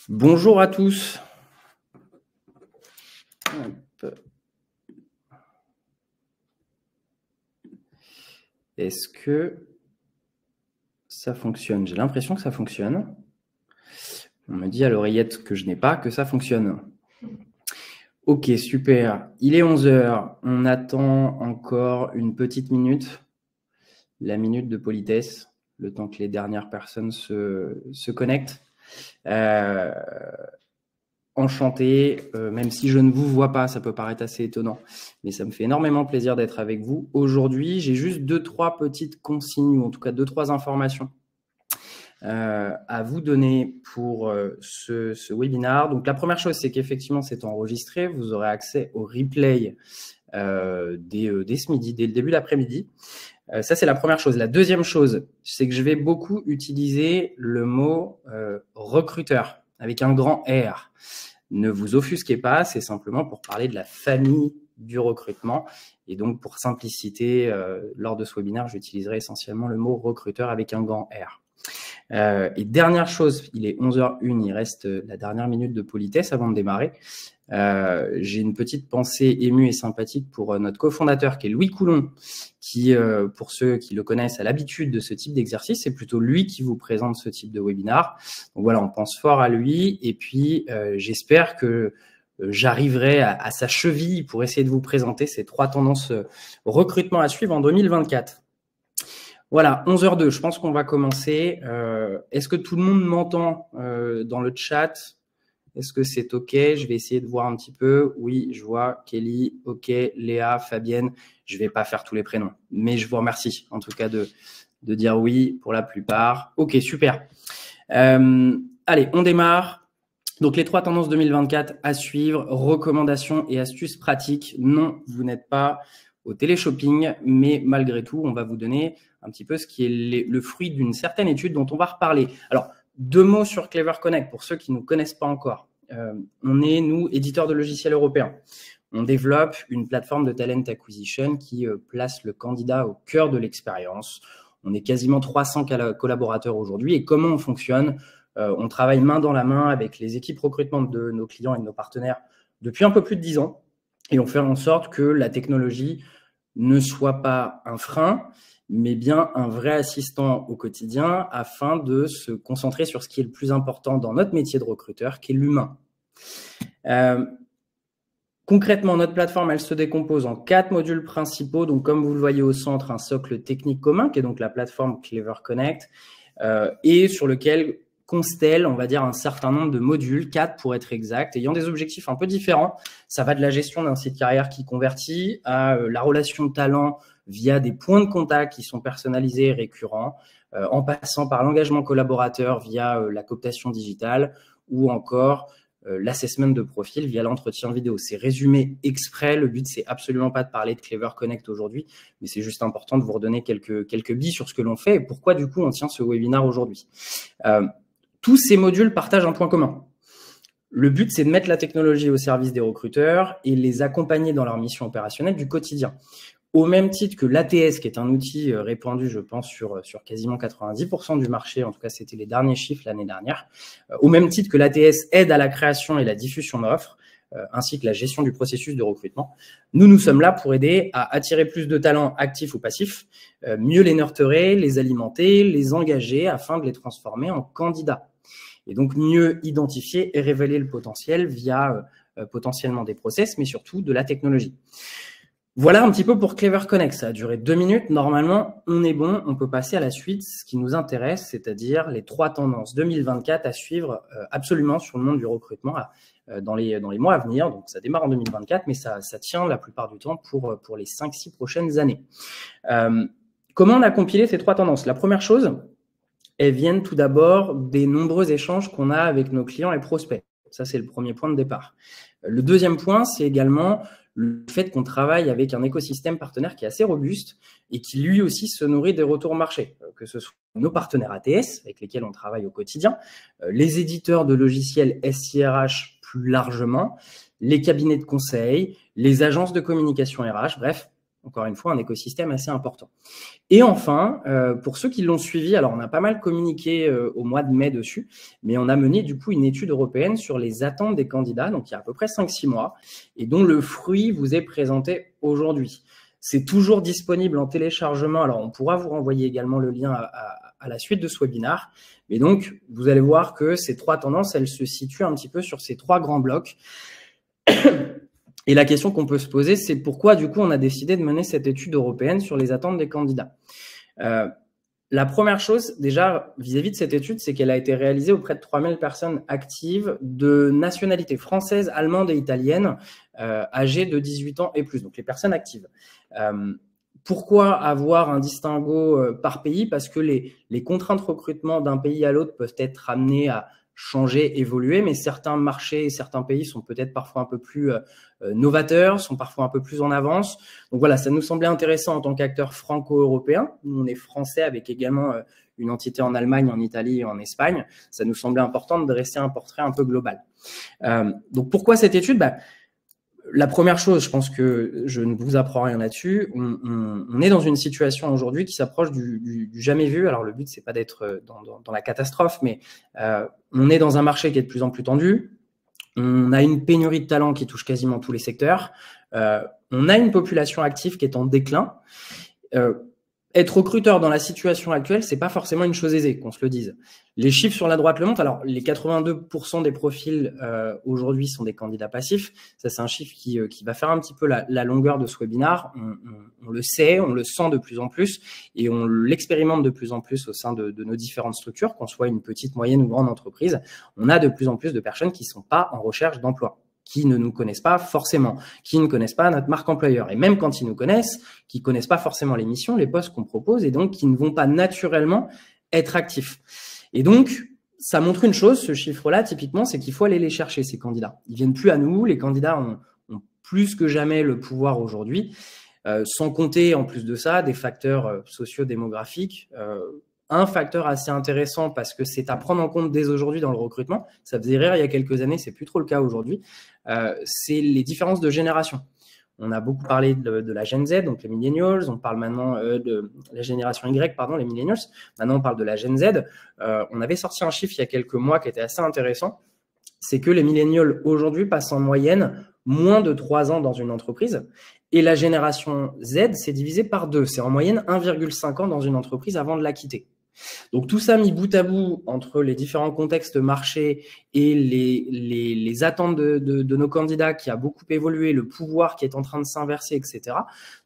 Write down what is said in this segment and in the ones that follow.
Bonjour à tous. Est-ce que ça fonctionne? J'ai l'impression que ça fonctionne. On me dit à l'oreillette que je n'ai pas, que ça fonctionne. Ok, super. Il est 11 h. On attend encore une petite minute. La minute de politesse, le temps que les dernières personnes se connectent. Enchanté, même si je ne vous vois pas, ça peut paraître assez étonnant, mais ça me fait énormément plaisir d'être avec vous. Aujourd'hui, j'ai juste 2-3 petites consignes, ou en tout cas 2-3 informations à vous donner pour ce webinaire. Donc la première chose, c'est qu'effectivement, c'est enregistré. Vous aurez accès au replay dès ce midi, dès le début d'après-midi. Ça, c'est la première chose. La deuxième chose, c'est que je vais beaucoup utiliser le mot recruteur avec un grand R. Ne vous offusquez pas, c'est simplement pour parler de la famille du recrutement. Et donc, pour simplicité, lors de ce webinaire, j'utiliserai essentiellement le mot recruteur avec un grand R. Et dernière chose, il est 11h01, il reste la dernière minute de politesse avant de démarrer. J'ai une petite pensée émue et sympathique pour notre cofondateur qui est Louis Coulon, qui, pour ceux qui le connaissent, a l'habitude de ce type d'exercice. C'est plutôt lui qui vous présente ce type de webinaire. Donc voilà, on pense fort à lui et puis j'espère que j'arriverai à sa cheville pour essayer de vous présenter ces 3 tendances recrutement à suivre en 2024. Voilà, 11h02, je pense qu'on va commencer. Est-ce que tout le monde m'entend dans le chat? Est-ce que c'est OK? Je vais essayer de voir un petit peu. Oui, je vois Kelly, OK, Léa, Fabienne. Je ne vais pas faire tous les prénoms, mais je vous remercie en tout cas de dire oui pour la plupart. OK, super. Allez, on démarre. Donc, les 3 tendances 2024 à suivre, recommandations et astuces pratiques. Non, vous n'êtes pas au téléshopping, mais malgré tout, on va vous donner un petit peu ce qui est le fruit d'une certaine étude dont on va reparler. Alors, 2 mots sur Clever Connect pour ceux qui ne nous connaissent pas encore. On est, nous, éditeurs de logiciels européens. On développe une plateforme de talent acquisition qui place le candidat au cœur de l'expérience. On est quasiment 300 collaborateurs aujourd'hui. Et comment on fonctionne? On travaille main dans la main avec les équipes recrutement de nos clients et de nos partenaires depuis un peu plus de 10 ans. Et on fait en sorte que la technologie ne soit pas un frein, mais bien un vrai assistant au quotidien afin de se concentrer sur ce qui est le plus important dans notre métier de recruteur, qui est l'humain. Concrètement, notre plateforme, elle se décompose en 4 modules principaux. Donc, comme vous le voyez au centre, un socle technique commun, qui est donc la plateforme Clever Connect, et sur lequel constelle, on va dire, un certain nombre de modules, 4 pour être exact, ayant des objectifs un peu différents. Ça va de la gestion d'un site carrière qui convertit à la relation de talent via des points de contact qui sont personnalisés et récurrents, en passant par l'engagement collaborateur via la cooptation digitale ou encore l'assessment de profil via l'entretien vidéo. C'est résumé exprès. Le but, c'est absolument pas de parler de Clever Connect aujourd'hui, mais c'est juste important de vous redonner quelques billes sur ce que l'on fait et pourquoi, du coup, on tient ce webinaire aujourd'hui. Tous ces modules partagent un point commun. Le but, c'est de mettre la technologie au service des recruteurs et les accompagner dans leur mission opérationnelle du quotidien. Au même titre que l'ATS, qui est un outil répandu, je pense, sur quasiment 90% du marché, en tout cas, c'était les derniers chiffres l'année dernière, au même titre que l'ATS aide à la création et la diffusion d'offres, ainsi que la gestion du processus de recrutement, nous sommes là pour aider à attirer plus de talents actifs ou passifs, mieux les nurturer, les alimenter, les engager afin de les transformer en candidats. Et donc, mieux identifier et révéler le potentiel via potentiellement des process, mais surtout de la technologie. Voilà un petit peu pour Clever Connect. Ça a duré 2 minutes. Normalement, on est bon. On peut passer à la suite, ce qui nous intéresse, c'est-à-dire les 3 tendances 2024 à suivre absolument sur le monde du recrutement dans les mois à venir. Donc, ça démarre en 2024, mais ça tient la plupart du temps pour les 5-6 prochaines années. Comment on a compilé ces 3 tendances? La première chose, elles viennent tout d'abord des nombreux échanges qu'on a avec nos clients et prospects. Ça, c'est le premier point de départ. Le deuxième point, c'est également le fait qu'on travaille avec un écosystème partenaire qui est assez robuste et qui lui aussi se nourrit des retours marché, que ce soit nos partenaires ATS avec lesquels on travaille au quotidien, les éditeurs de logiciels SIRH plus largement, les cabinets de conseil, les agences de communication RH, bref, Encore une fois, un écosystème assez important. Et enfin, pour ceux qui l'ont suivi, alors on a pas mal communiqué au mois de mai dessus, mais on a mené du coup une étude européenne sur les attentes des candidats, donc il y a à peu près 5-6 mois, et dont le fruit vous est présenté aujourd'hui. C'est toujours disponible en téléchargement, alors on pourra vous renvoyer également le lien à la suite de ce webinaire, mais donc vous allez voir que ces 3 tendances, elles se situent un petit peu sur ces 3 grands blocs. Et la question qu'on peut se poser, c'est pourquoi, du coup, on a décidé de mener cette étude européenne sur les attentes des candidats. La première chose, déjà, vis-à-vis de cette étude, c'est qu'elle a été réalisée auprès de 3000 personnes actives de nationalité française, allemande et italienne, âgées de 18 ans et plus, donc les personnes actives. Pourquoi avoir un distinguo par pays? Parce que les contraintes de recrutement d'un pays à l'autre peuvent être amenées à changer, évoluer, mais certains marchés et certains pays sont peut-être parfois un peu plus novateurs, sont parfois un peu plus en avance. Donc voilà, ça nous semblait intéressant en tant qu'acteur franco-européen. Nous, on est français avec également une entité en Allemagne, en Italie et en Espagne. Ça nous semblait important de dresser un portrait un peu global. Donc pourquoi cette étude? La première chose, je pense que je ne vous apprends rien là-dessus, on est dans une situation aujourd'hui qui s'approche du jamais vu. Alors le but, c'est pas d'être dans la catastrophe, mais on est dans un marché qui est de plus en plus tendu. On a une pénurie de talents qui touche quasiment tous les secteurs. On a une population active qui est en déclin. Être recruteur dans la situation actuelle, c'est pas forcément une chose aisée, qu'on se le dise. Les chiffres sur la droite le montrent. Alors, les 82% des profils aujourd'hui sont des candidats passifs. Ça, c'est un chiffre qui va faire un petit peu la longueur de ce webinaire. On le sait, on le sent de plus en plus et on l'expérimente de plus en plus au sein de nos différentes structures, qu'on soit une petite, moyenne ou grande entreprise. On a de plus en plus de personnes qui sont pas en recherche d'emploi, qui ne nous connaissent pas forcément, qui ne connaissent pas notre marque employeur. Et même quand ils nous connaissent, qui ne connaissent pas forcément les missions, les postes qu'on propose, et donc qui ne vont pas naturellement être actifs. Et donc, ça montre une chose, ce chiffre-là, typiquement, c'est qu'il faut aller les chercher, ces candidats. Ils viennent plus à nous, les candidats ont plus que jamais le pouvoir aujourd'hui, sans compter, en plus de ça, des facteurs socio-démographiques. Un facteur assez intéressant parce que c'est à prendre en compte dès aujourd'hui dans le recrutement, ça faisait rire il y a quelques années, c'est plus trop le cas aujourd'hui, c'est les différences de génération. On a beaucoup parlé de la Gen Z, donc les millennials, on parle maintenant de la génération Y, pardon, les millennials, maintenant on parle de la Gen Z. On avait sorti un chiffre il y a quelques mois qui était assez intéressant, c'est que les millennials aujourd'hui passent en moyenne moins de 3 ans dans une entreprise et la génération Z s'est divisée par 2, c'est en moyenne 1,5 ans dans une entreprise avant de la quitter. Donc tout ça mis bout à bout entre les différents contextes marché et les attentes de nos candidats qui a beaucoup évolué, le pouvoir qui est en train de s'inverser, etc.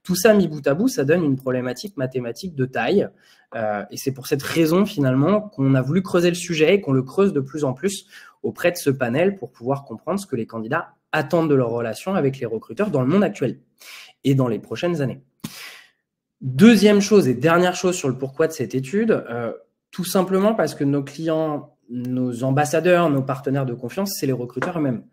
Tout ça mis bout à bout, ça donne une problématique mathématique de taille. Et c'est pour cette raison finalement qu'on a voulu creuser le sujet et qu'on le creuse de plus en plus auprès de ce panel pour pouvoir comprendre ce que les candidats attendent de leur relation avec les recruteurs dans le monde actuel et dans les prochaines années. Deuxième chose et dernière chose sur le pourquoi de cette étude, tout simplement parce que nos clients, nos ambassadeurs, nos partenaires de confiance, c'est les recruteurs eux-mêmes.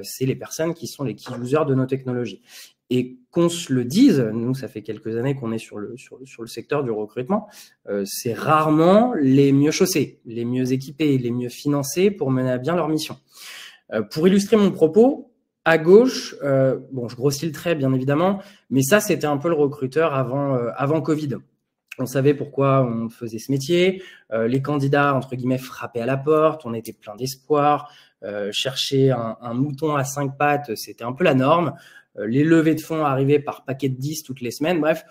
C'est les personnes qui sont les key users de nos technologies. Et qu'on se le dise, nous, ça fait quelques années qu'on est sur le secteur du recrutement, c'est rarement les mieux chaussés, les mieux équipés, les mieux financés pour mener à bien leur mission. Pour illustrer mon propos, à gauche, bon, je grossis le trait, bien évidemment, mais ça, c'était un peu le recruteur avant Covid. On savait pourquoi on faisait ce métier. Les candidats, entre guillemets, frappaient à la porte. On était plein d'espoir. Chercher un mouton à 5 pattes, c'était un peu la norme. Les levées de fonds arrivaient par paquet de 10 toutes les semaines. Bref,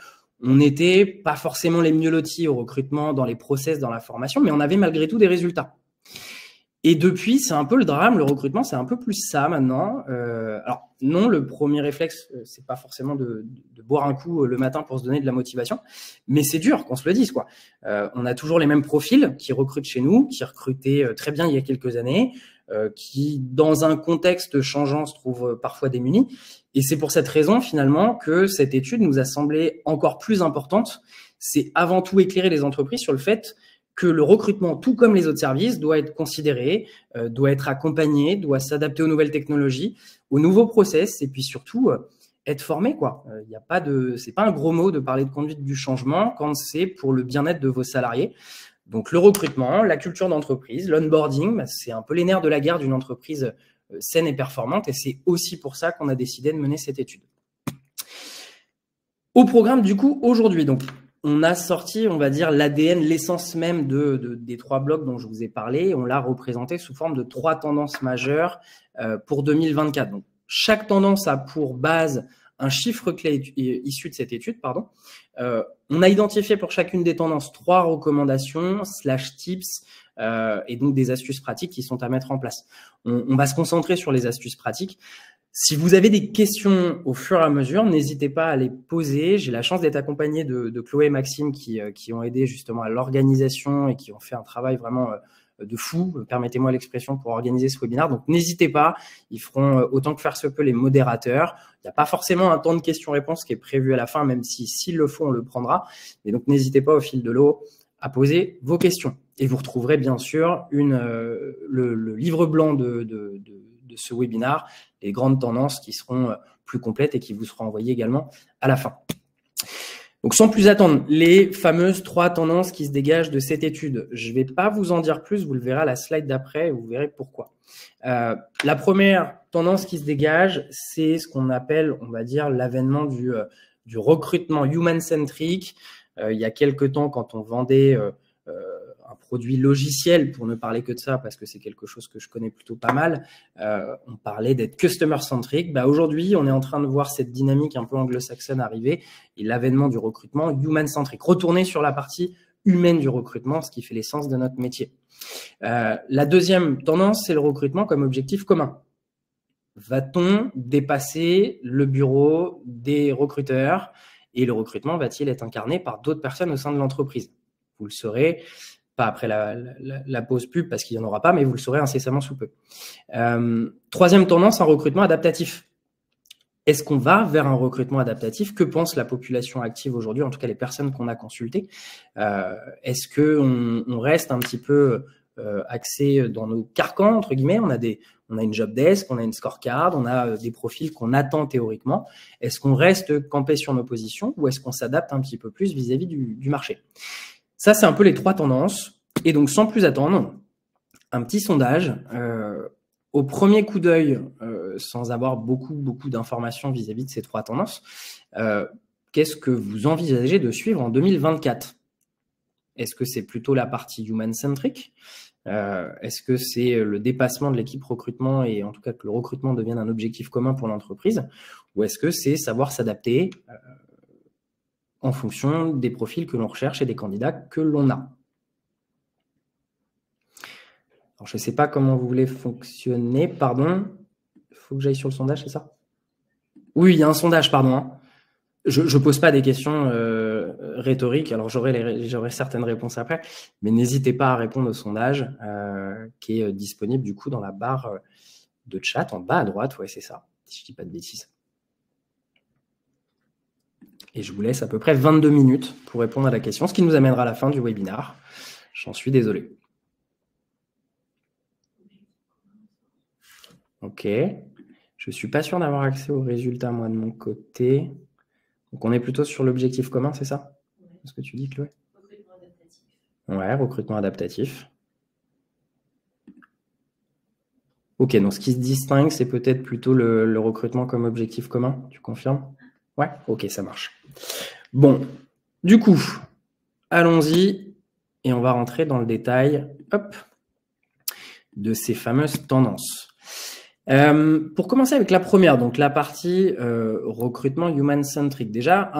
on n'était pas forcément les mieux lotis au recrutement, dans les process, dans la formation, mais on avait malgré tout des résultats. Et depuis, c'est un peu le drame, le recrutement, c'est un peu plus ça maintenant. Alors non, le premier réflexe, c'est pas forcément de boire un coup le matin pour se donner de la motivation, mais c'est dur qu'on se le dise, quoi. On a toujours les mêmes profils qui recrutent chez nous, qui recrutaient très bien il y a quelques années, qui, dans un contexte changeant, se trouvent parfois démunis. Et c'est pour cette raison, finalement, que cette étude nous a semblé encore plus importante. C'est avant tout éclairer les entreprises sur le fait que le recrutement, tout comme les autres services, doit être considéré, doit être accompagné, doit s'adapter aux nouvelles technologies, aux nouveaux process, et puis surtout être formé, quoi. Y a pas de, c'est pas un gros mot de parler de conduite du changement quand c'est pour le bien-être de vos salariés. Donc le recrutement, la culture d'entreprise, l'onboarding, c'est un peu les nerfs de la guerre d'une entreprise saine et performante, et c'est aussi pour ça qu'on a décidé de mener cette étude. Au programme, du coup, aujourd'hui, donc, on a sorti, on va dire, l'ADN, l'essence même des 3 blocs dont je vous ai parlé. On l'a représenté sous forme de 3 tendances majeures pour 2024. Donc, chaque tendance a pour base un chiffre clé issu de cette étude. On a identifié pour chacune des tendances 3 recommandations / tips et donc des astuces pratiques qui sont à mettre en place. On va se concentrer sur les astuces pratiques. Si vous avez des questions au fur et à mesure, n'hésitez pas à les poser. J'ai la chance d'être accompagné de Chloé et Maxime qui ont aidé justement à l'organisation et qui ont fait un travail vraiment de fou, permettez-moi l'expression, pour organiser ce webinaire. Donc, n'hésitez pas, ils feront autant que faire se peut les modérateurs. Il n'y a pas forcément un temps de questions-réponses qui est prévu à la fin, même si s'ils le font, on le prendra. Et donc, n'hésitez pas au fil de l'eau à poser vos questions. Et vous retrouverez bien sûr le livre blanc de ce webinaire, les grandes tendances qui seront plus complètes et qui vous seront envoyées également à la fin. Donc, sans plus attendre, les fameuses 3 tendances qui se dégagent de cette étude. Je ne vais pas vous en dire plus, vous le verrez à la slide d'après et vous verrez pourquoi. La première tendance qui se dégage, c'est ce qu'on appelle, on va dire, l'avènement du recrutement human-centric. Il y a quelques temps, quand on vendait un produit logiciel, pour ne parler que de ça, parce que c'est quelque chose que je connais plutôt pas mal, on parlait d'être customer-centric. Aujourd'hui, on est en train de voir cette dynamique un peu anglo-saxonne arriver et l'avènement du recrutement human-centric. Retourner sur la partie humaine du recrutement, ce qui fait l'essence de notre métier. La deuxième tendance, c'est le recrutement comme objectif commun. Va-t-on dépasser le bureau des recruteurs et le recrutement va-t-il être incarné par d'autres personnes au sein de l'entreprise? Vous le saurez, pas après la pause pub parce qu'il n'y en aura pas, mais vous le saurez incessamment sous peu. Troisième tendance, un recrutement adaptatif. Est-ce qu'on va vers un recrutement adaptatif? Que pense la population active aujourd'hui, en tout cas les personnes qu'on a consultées? Est-ce qu'on reste un petit peu axé dans nos carcans, entre guillemets? On a une job desk, on a une scorecard, on a des profils qu'on attend théoriquement. Est-ce qu'on reste campé sur nos positions ou est-ce qu'on s'adapte un petit peu plus vis-à-vis du marché? Ça, c'est un peu les 3 tendances. Et donc, sans plus attendre, un petit sondage. Au premier coup d'œil, sans avoir beaucoup d'informations vis-à-vis de ces 3 tendances, qu'est-ce que vous envisagez de suivre en 2024? Est-ce que c'est plutôt la partie human-centric? Est-ce que c'est le dépassement de l'équipe recrutement et en tout cas que le recrutement devienne un objectif commun pour l'entreprise? Ou est-ce que c'est savoir s'adapter en fonction des profils que l'on recherche et des candidats que l'on a? Alors, je ne sais pas comment vous voulez fonctionner. Pardon, il faut que j'aille sur le sondage, c'est ça? Oui, il y a un sondage, pardon. Je ne pose pas des questions rhétoriques, alors j'aurai certaines réponses après, mais n'hésitez pas à répondre au sondage qui est disponible du coup dans la barre de chat en bas à droite. Ouais, c'est ça, si je ne dis pas de bêtises. Et je vous laisse à peu près 22 minutes pour répondre à la question, ce qui nous amènera à la fin du webinaire. J'en suis désolé. Ok. Je ne suis pas sûr d'avoir accès aux résultats, moi, de mon côté. Donc, on est plutôt sur l'objectif commun, c'est ça? C'est ce que tu dis, Chloé? Recrutement adaptatif. Ouais, recrutement adaptatif. Ok, donc ce qui se distingue, c'est peut-être plutôt le recrutement comme objectif commun. Tu confirmes? Ouais, ok, ça marche. Bon, du coup, allons-y et on va rentrer dans le détail de ces fameuses tendances. Pour commencer avec la première, donc la partie recrutement human-centric. Déjà,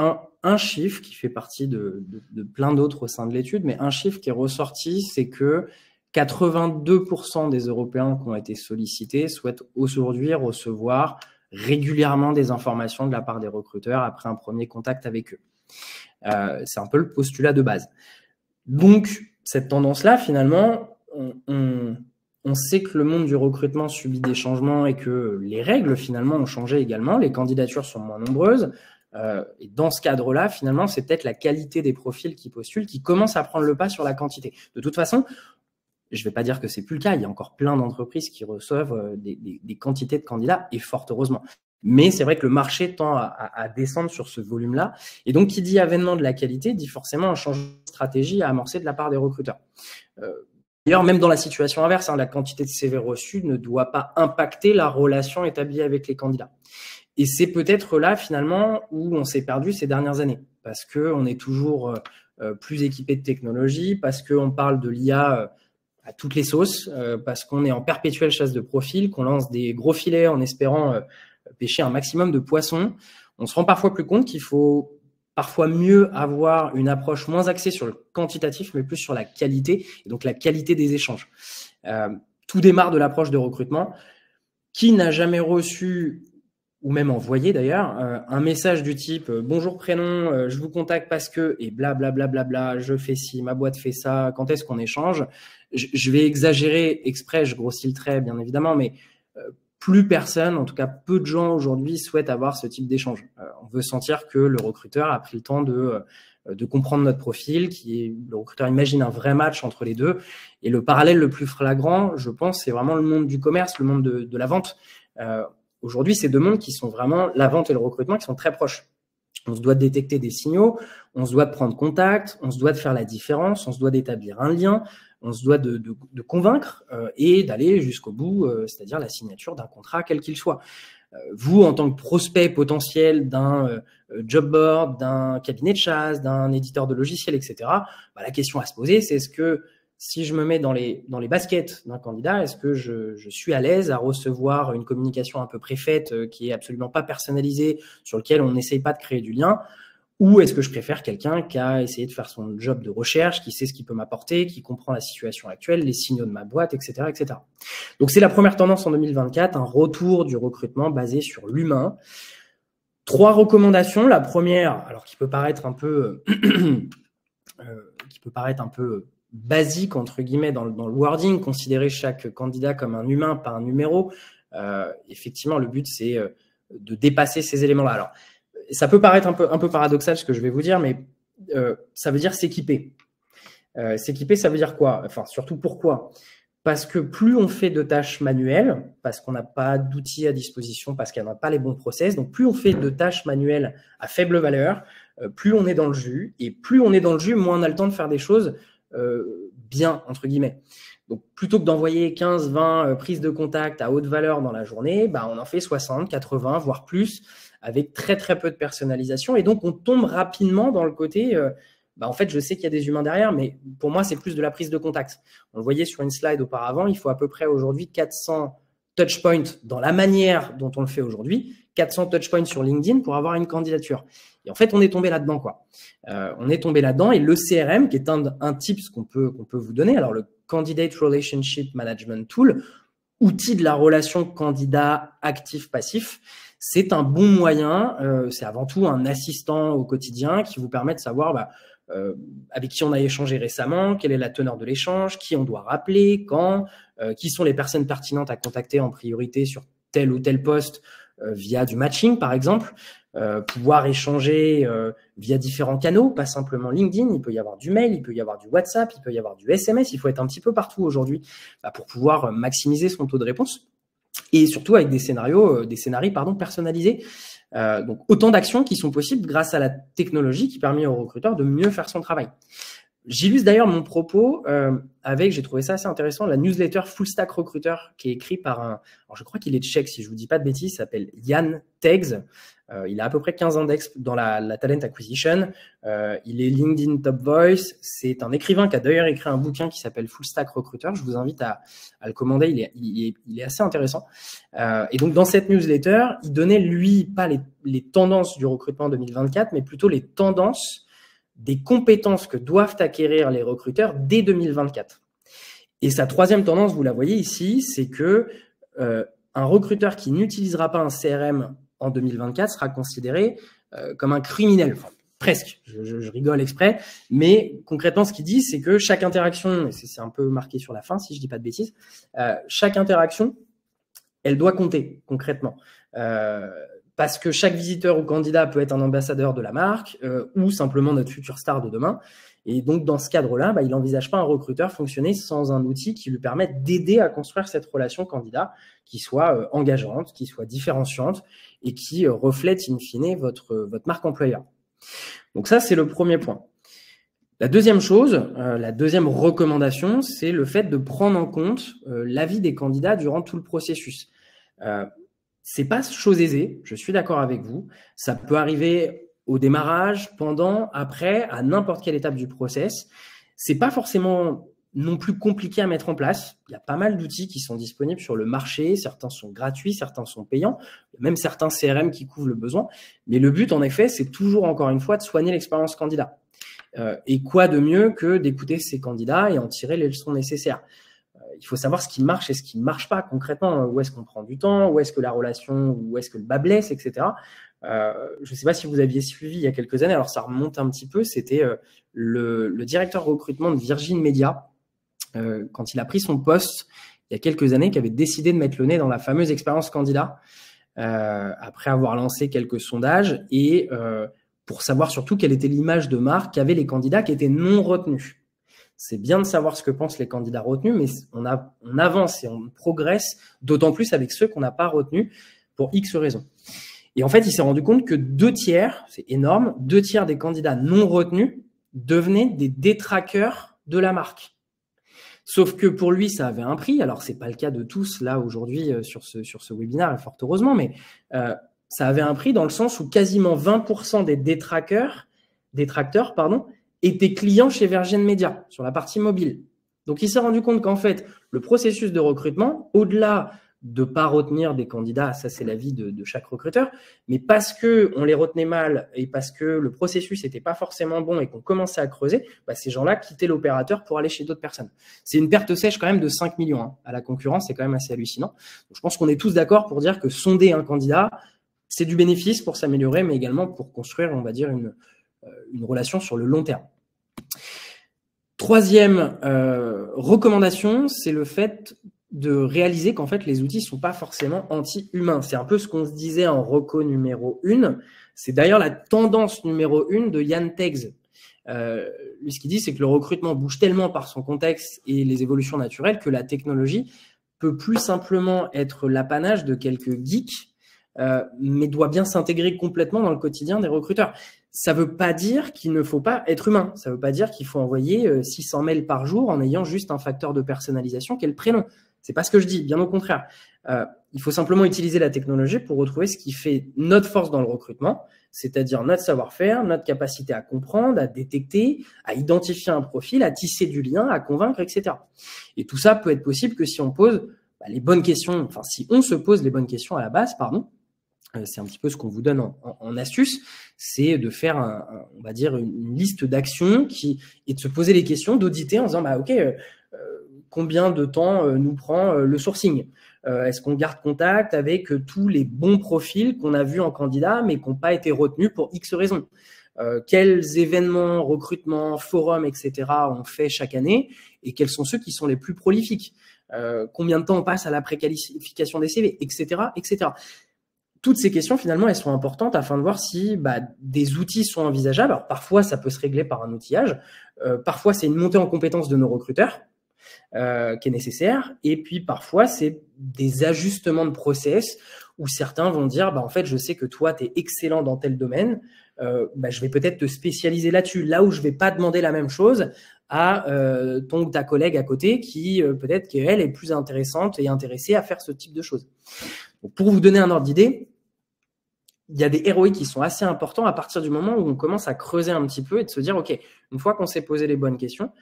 un chiffre qui fait partie de plein d'autres au sein de l'étude, mais un chiffre qui est ressorti, c'est que 82% des Européens qui ont été sollicités souhaitent aujourd'hui recevoir régulièrement des informations de la part des recruteurs après un premier contact avec eux. C'est un peu le postulat de base. Donc, cette tendance-là, finalement, on sait que le monde du recrutement subit des changements et que les règles, finalement, ont changé également. Les candidatures sont moins nombreuses. Et dans ce cadre-là, finalement, c'est peut-être la qualité des profils qui postulent qui commence à prendre le pas sur la quantité. De toute façon, je ne vais pas dire que c'est plus le cas. Il y a encore plein d'entreprises qui reçoivent des quantités de candidats, et fort heureusement. Mais c'est vrai que le marché tend à descendre sur ce volume-là. Et donc, qui dit avènement de la qualité, dit forcément un changement de stratégie à amorcer de la part des recruteurs. D'ailleurs, même dans la situation inverse, la quantité de CV reçus ne doit pas impacter la relation établie avec les candidats. Et c'est peut-être là, finalement, où on s'est perdu ces dernières années, parce qu'on est toujours plus équipé de technologie, parce qu'on parle de l'IA à toutes les sauces, parce qu'on est en perpétuelle chasse de profil, qu'on lance des gros filets en espérant pêcher un maximum de poissons. On se rend parfois plus compte qu'il faut parfois mieux avoir une approche moins axée sur le quantitatif, mais plus sur la qualité, et donc la qualité des échanges. Tout démarre de l'approche de recrutement. Qui n'a jamais reçu, ou même envoyé d'ailleurs, un message du type « Bonjour prénom, je vous contacte parce que… » et blablabla, bla, bla, bla, je fais ci, ma boîte fait ça, quand est-ce qu'on échange? Je vais exagérer exprès, je grossis le trait bien évidemment, mais plus personne, en tout cas peu de gens aujourd'hui souhaitent avoir ce type d'échange. On veut sentir que le recruteur a pris le temps de comprendre notre profil, le recruteur imagine un vrai match entre les deux. Et le parallèle le plus flagrant, je pense, c'est vraiment le monde du commerce, le monde de la vente. Aujourd'hui, c'est deux mondes qui sont vraiment, la vente et le recrutement, qui sont très proches. On se doit de détecter des signaux, on se doit de prendre contact, on se doit de faire la différence, on se doit d'établir un lien, on se doit de convaincre et d'aller jusqu'au bout, c'est-à-dire la signature d'un contrat, quel qu'il soit. Vous, en tant que prospect potentiel d'un job board, d'un cabinet de chasse, d'un éditeur de logiciels, etc., bah, la question à se poser, c'est est-ce que si je me mets dans les baskets d'un candidat, est-ce que je suis à l'aise à recevoir une communication un peu préfaite qui est absolument pas personnalisée, sur lequel on n'essaye pas de créer du lien, ou est-ce que je préfère quelqu'un qui a essayé de faire son job de recherche, qui sait ce qu'il peut m'apporter, qui comprend la situation actuelle, les signaux de ma boîte, etc., etc. Donc, c'est la première tendance en 2024, un retour du recrutement basé sur l'humain. 3 recommandations. La première, alors qui peut paraître un peu basique, entre guillemets, dans le wording, considérer chaque candidat comme un humain, pas un numéro. Effectivement, le but, c'est de dépasser ces éléments-là. Alors, ça peut paraître un peu paradoxal ce que je vais vous dire, mais ça veut dire s'équiper. S'équiper, ça veut dire quoi? Enfin, surtout pourquoi? Parce que plus on fait de tâches manuelles, parce qu'on n'a pas d'outils à disposition, parce qu'on n'a pas les bons process, donc plus on fait de tâches manuelles à faible valeur, plus on est dans le jus, et plus on est dans le jus, moins on a le temps de faire des choses bien, entre guillemets. Donc, plutôt que d'envoyer 15, 20 prises de contact à haute valeur dans la journée, bah, on en fait 60, 80, voire plus, avec très, très peu de personnalisation. Et donc, on tombe rapidement dans le côté, en fait, je sais qu'il y a des humains derrière, mais pour moi, c'est plus de la prise de contact. On le voyait sur une slide auparavant, il faut à peu près aujourd'hui 400 touchpoints dans la manière dont on le fait aujourd'hui, 400 touchpoints sur LinkedIn pour avoir une candidature. Et en fait, on est tombé là-dedans, quoi. On est tombé là-dedans et le CRM, qui est un tips qu'on peut vous donner, alors le Candidate Relationship Management Tool, outil de la relation candidat actif-passif, c'est un bon moyen, c'est avant tout un assistant au quotidien qui vous permet de savoir avec qui on a échangé récemment, quelle est la teneur de l'échange, qui on doit rappeler, quand, qui sont les personnes pertinentes à contacter en priorité sur tel ou tel poste via du matching, par exemple. Pouvoir échanger via différents canaux, pas simplement LinkedIn, il peut y avoir du mail, il peut y avoir du WhatsApp, il peut y avoir du SMS, il faut être un petit peu partout aujourd'hui pour pouvoir maximiser son taux de réponse et surtout avec des scénarios personnalisés. Donc autant d'actions qui sont possibles grâce à la technologie qui permet au recruteur de mieux faire son travail. J'illustre d'ailleurs mon propos avec, j'ai trouvé ça assez intéressant, la newsletter Full Stack Recruiter qui est écrit par alors je crois qu'il est tchèque si je vous dis pas de bêtises, il s'appelle Jan Tegs. Il a à peu près 15 ans d'exp dans la talent acquisition. Il est LinkedIn Top Voice. C'est un écrivain qui a d'ailleurs écrit un bouquin qui s'appelle Full Stack Recruiter. Je vous invite à le commander. Il est assez intéressant. Et donc, dans cette newsletter, il donnait, lui, pas les tendances du recrutement 2024, mais plutôt les tendances des compétences que doivent acquérir les recruteurs dès 2024. Et sa troisième tendance, vous la voyez ici, c'est que un recruteur qui n'utilisera pas un CRM en 2024 sera considéré comme un criminel. Enfin, presque, je rigole exprès, mais concrètement, ce qu'il dit, c'est que chaque interaction, et c'est un peu marqué sur la fin, si je dis pas de bêtises, chaque interaction, elle doit compter concrètement. Parce que chaque visiteur ou candidat peut être un ambassadeur de la marque ou simplement notre future star de demain. Et donc, dans ce cadre-là, il n'envisage pas un recruteur fonctionner sans un outil qui lui permette d'aider à construire cette relation candidat qui soit engageante, qui soit différenciante et qui reflète in fine votre marque employeur. Donc ça, c'est le premier point. La deuxième chose, la deuxième recommandation, c'est le fait de prendre en compte l'avis des candidats durant tout le processus. c'est pas chose aisée, je suis d'accord avec vous. Ça peut arriver au démarrage, pendant, après, à n'importe quelle étape du process. C'est pas forcément non plus compliqué à mettre en place. Il y a pas mal d'outils qui sont disponibles sur le marché. Certains sont gratuits, certains sont payants. Il y a même certains CRM qui couvrent le besoin. Mais le but, en effet, c'est toujours, encore une fois, de soigner l'expérience candidat. Et quoi de mieux que d'écouter ces candidats et en tirer les leçons nécessaires. Il faut savoir ce qui marche et ce qui ne marche pas concrètement. Où est-ce qu'on prend du temps, où est-ce que la relation, où est-ce que le bas blesse, etc. Je ne sais pas si vous aviez suivi il y a quelques années, alors ça remonte un petit peu, c'était le directeur recrutement de Virgin Media, quand il a pris son poste il y a quelques années, qui avait décidé de mettre le nez dans la fameuse expérience candidat, après avoir lancé quelques sondages, et pour savoir surtout quelle était l'image de marque qu'avaient les candidats qui étaient non retenus. C'est bien de savoir ce que pensent les candidats retenus, mais on avance et on progresse, d'autant plus avec ceux qu'on n'a pas retenus pour X raisons. Et en fait, il s'est rendu compte que 2/3, c'est énorme, 2/3 des candidats non retenus devenaient des détraqueurs de la marque. Sauf que pour lui, ça avait un prix. Alors, c'est pas le cas de tous là aujourd'hui sur ce webinaire, et fort heureusement, mais ça avait un prix dans le sens où quasiment 20% des détracteurs, étaient clients chez Virgin Media sur la partie mobile. Donc, il s'est rendu compte qu'en fait, le processus de recrutement, au-delà de ne pas retenir des candidats, ça c'est l'avis de chaque recruteur, mais parce qu'on les retenait mal et parce que le processus n'était pas forcément bon et qu'on commençait à creuser, ces gens-là quittaient l'opérateur pour aller chez d'autres personnes. C'est une perte sèche quand même de 5 millions hein. À la concurrence, c'est quand même assez hallucinant. Donc, je pense qu'on est tous d'accord pour dire que sonder un candidat, c'est du bénéfice pour s'améliorer, mais également pour construire, on va dire, une relation sur le long terme. Troisième recommandation, c'est le fait de réaliser qu'en fait, les outils ne sont pas forcément anti-humains. C'est un peu ce qu'on se disait en reco numéro 1. C'est d'ailleurs la tendance numéro 1 de Yann Tegz. Lui, ce qu'il dit, c'est que le recrutement bouge tellement par son contexte et les évolutions naturelles que la technologie peut plus simplement être l'apanage de quelques geeks, mais doit bien s'intégrer complètement dans le quotidien des recruteurs. Ça ne veut pas dire qu'il ne faut pas être humain. Ça ne veut pas dire qu'il faut envoyer 600 mails par jour en ayant juste un facteur de personnalisation qui est le prénom. C'est pas ce que je dis, bien au contraire. Il faut simplement utiliser la technologie pour retrouver ce qui fait notre force dans le recrutement, c'est-à-dire notre savoir-faire, notre capacité à comprendre, à détecter, à identifier un profil, à tisser du lien, à convaincre, etc. Et tout ça peut être possible que si on pose les bonnes questions, enfin si on se pose les bonnes questions à la base, pardon. C'est un petit peu ce qu'on vous donne en astuce, c'est de faire, on va dire, une liste d'actions et de se poser les questions, d'auditer en disant, OK, combien de temps nous prend le sourcing? Est-ce qu'on garde contact avec tous les bons profils qu'on a vus en candidat, mais qui n'ont pas été retenus pour X raisons? Quels événements, recrutements, forums, etc. on fait chaque année et quels sont ceux qui sont les plus prolifiques? Combien de temps on passe à la préqualification des CV, etc., etc. Toutes ces questions, finalement, elles sont importantes afin de voir si des outils sont envisageables. Alors, parfois, ça peut se régler par un outillage. Parfois, c'est une montée en compétence de nos recruteurs qui est nécessaire. Et puis, parfois, c'est des ajustements de process où certains vont dire, en fait, je sais que toi, tu es excellent dans tel domaine. Je vais peut-être te spécialiser là-dessus. Là où je ne vais pas demander la même chose à ton ou ta collègue à côté qui, peut-être qu'elle est plus intéressante et intéressée à faire ce type de choses. Donc, pour vous donner un ordre d'idée, il y a des ROI qui sont assez importants à partir du moment où on commence à creuser un petit peu et de se dire, OK, une fois qu'on s'est posé les bonnes questions,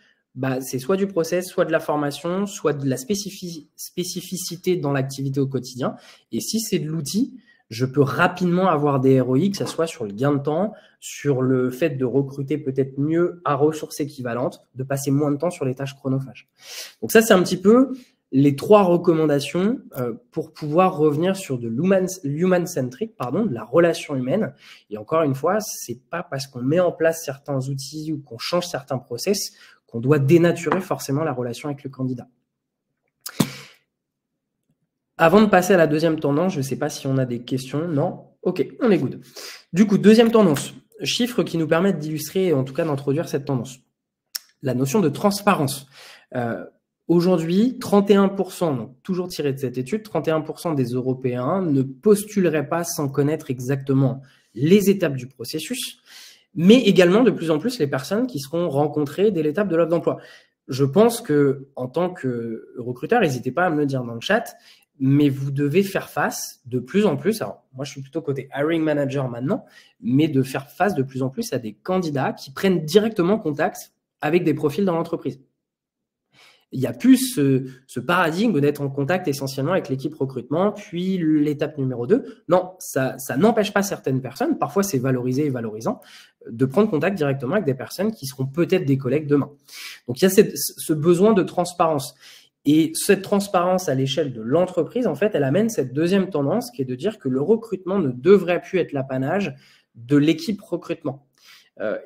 c'est soit du process, soit de la formation, soit de la spécificité dans l'activité au quotidien. Et si c'est de l'outil, je peux rapidement avoir des ROI, que ce soit sur le gain de temps, sur le fait de recruter peut-être mieux à ressources équivalentes, de passer moins de temps sur les tâches chronophages. Donc ça, c'est un petit peu les 3 recommandations pour pouvoir revenir sur de l'human-centric, de la relation humaine. Et encore une fois, c'est pas parce qu'on met en place certains outils ou qu'on change certains process qu'on doit dénaturer forcément la relation avec le candidat. Avant de passer à la deuxième tendance, je ne sais pas si on a des questions. Non? OK, on est good. Du coup, deuxième tendance, chiffres qui nous permettent d'illustrer, en tout cas d'introduire cette tendance. La notion de transparence. Aujourd'hui, 31%, donc toujours tiré de cette étude, 31% des Européens ne postuleraient pas sans connaître exactement les étapes du processus, mais également de plus en plus les personnes qui seront rencontrées dès l'étape de l'offre d'emploi. Je pense que en tant que recruteur, n'hésitez pas à me le dire dans le chat, mais vous devez faire face de plus en plus, alors moi je suis plutôt côté hiring manager maintenant, mais de faire face de plus en plus à des candidats qui prennent directement contact avec des profils dans l'entreprise. Il y a plus ce paradigme d'être en contact essentiellement avec l'équipe recrutement, puis l'étape numéro 2. Non, ça n'empêche pas certaines personnes, parfois c'est valorisé et valorisant, de prendre contact directement avec des personnes qui seront peut-être des collègues demain. Donc il y a ce besoin de transparence. Et cette transparence à l'échelle de l'entreprise, en fait, elle amène cette deuxième tendance qui est de dire que le recrutement ne devrait plus être l'apanage de l'équipe recrutement.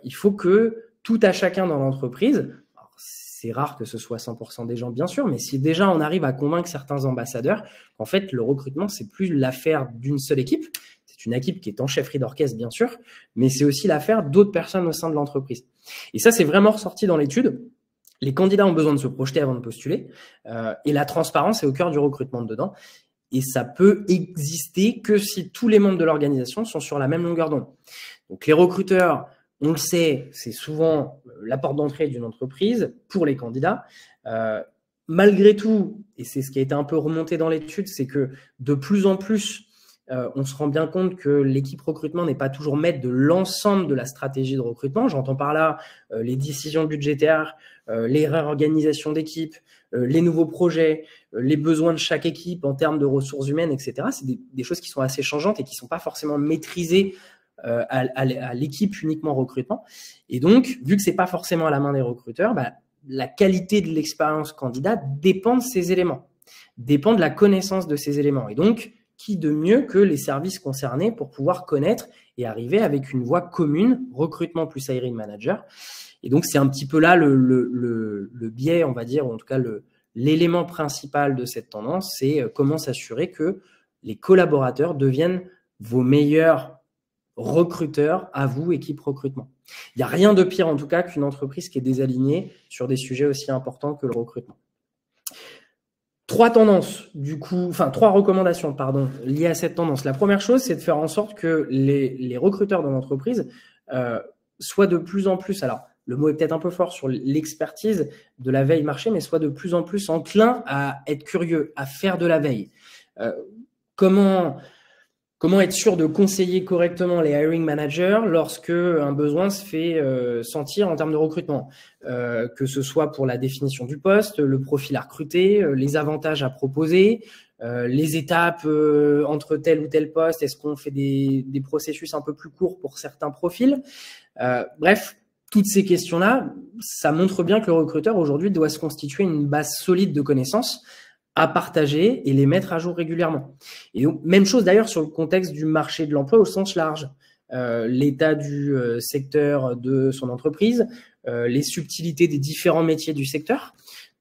Il faut que tout à chacun dans l'entreprise, c'est rare que ce soit 100% des gens, bien sûr, mais si déjà on arrive à convaincre certains ambassadeurs, en fait, le recrutement, c'est plus l'affaire d'une seule équipe. C'est une équipe qui est en chefferie d'orchestre, bien sûr, mais c'est aussi l'affaire d'autres personnes au sein de l'entreprise. Et ça, c'est vraiment ressorti dans l'étude. Les candidats ont besoin de se projeter avant de postuler, et la transparence est au cœur du recrutement dedans. Et ça peut exister que si tous les membres de l'organisation sont sur la même longueur d'onde. Donc les recruteurs, on le sait, c'est souvent la porte d'entrée d'une entreprise pour les candidats. Malgré tout, et c'est ce qui a été un peu remonté dans l'étude, c'est que de plus en plus, on se rend bien compte que l'équipe recrutement n'est pas toujours maître de l'ensemble de la stratégie de recrutement. J'entends par là les décisions budgétaires, les réorganisations d'équipe, les nouveaux projets, les besoins de chaque équipe en termes de ressources humaines, etc. C'est des choses qui sont assez changeantes et qui ne sont pas forcément maîtrisées à l'équipe uniquement recrutement. Et donc, vu que c'est pas forcément à la main des recruteurs, la qualité de l'expérience candidat dépend de ces éléments, dépend de la connaissance de ces éléments. Et donc, qui de mieux que les services concernés pour pouvoir connaître et arriver avec une voie commune, recrutement plus hiring manager. Et donc, c'est un petit peu là le biais, on va dire, ou en tout cas l'élément principal de cette tendance, c'est comment s'assurer que les collaborateurs deviennent vos meilleurs recruteurs à vous, équipe recrutement. Il n'y a rien de pire en tout cas qu'une entreprise qui est désalignée sur des sujets aussi importants que le recrutement. Trois recommandations, liées à cette tendance. La première chose, c'est de faire en sorte que les recruteurs de l'entreprise soient de plus en plus, alors le mot est peut-être un peu fort sur l'expertise de la veille marché, mais soient de plus en plus enclins à être curieux, à faire de la veille. Comment être sûr de conseiller correctement les hiring managers lorsque un besoin se fait sentir en termes de recrutement, que ce soit pour la définition du poste, le profil à recruter, les avantages à proposer, les étapes entre tel ou tel poste, est-ce qu'on fait des processus un peu plus courts pour certains profils, bref, toutes ces questions-là, ça montre bien que le recruteur aujourd'hui doit se constituer une base solide de connaissances à partager et les mettre à jour régulièrement. Et donc, même chose d'ailleurs sur le contexte du marché de l'emploi au sens large. L'état du secteur de son entreprise, les subtilités des différents métiers du secteur.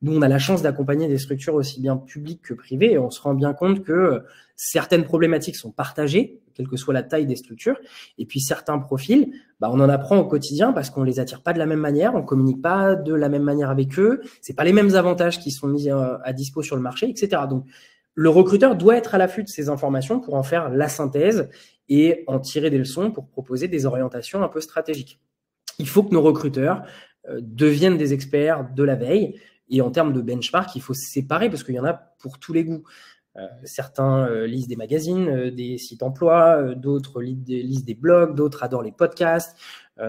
Nous, on a la chance d'accompagner des structures aussi bien publiques que privées et on se rend bien compte que certaines problématiques sont partagées, quelle que soit la taille des structures. Et puis, certains profils, on en apprend au quotidien parce qu'on les attire pas de la même manière, on communique pas de la même manière avec eux, c'est pas les mêmes avantages qui sont mis à dispo sur le marché, etc. Donc, le recruteur doit être à l'affût de ces informations pour en faire la synthèse et en tirer des leçons pour proposer des orientations un peu stratégiques. Il faut que nos recruteurs deviennent des experts de la veille. Et en termes de benchmark, il faut se séparer parce qu'il y en a pour tous les goûts. Certains lisent des magazines, des sites emploi, d'autres lisent des blogs, d'autres adorent les podcasts.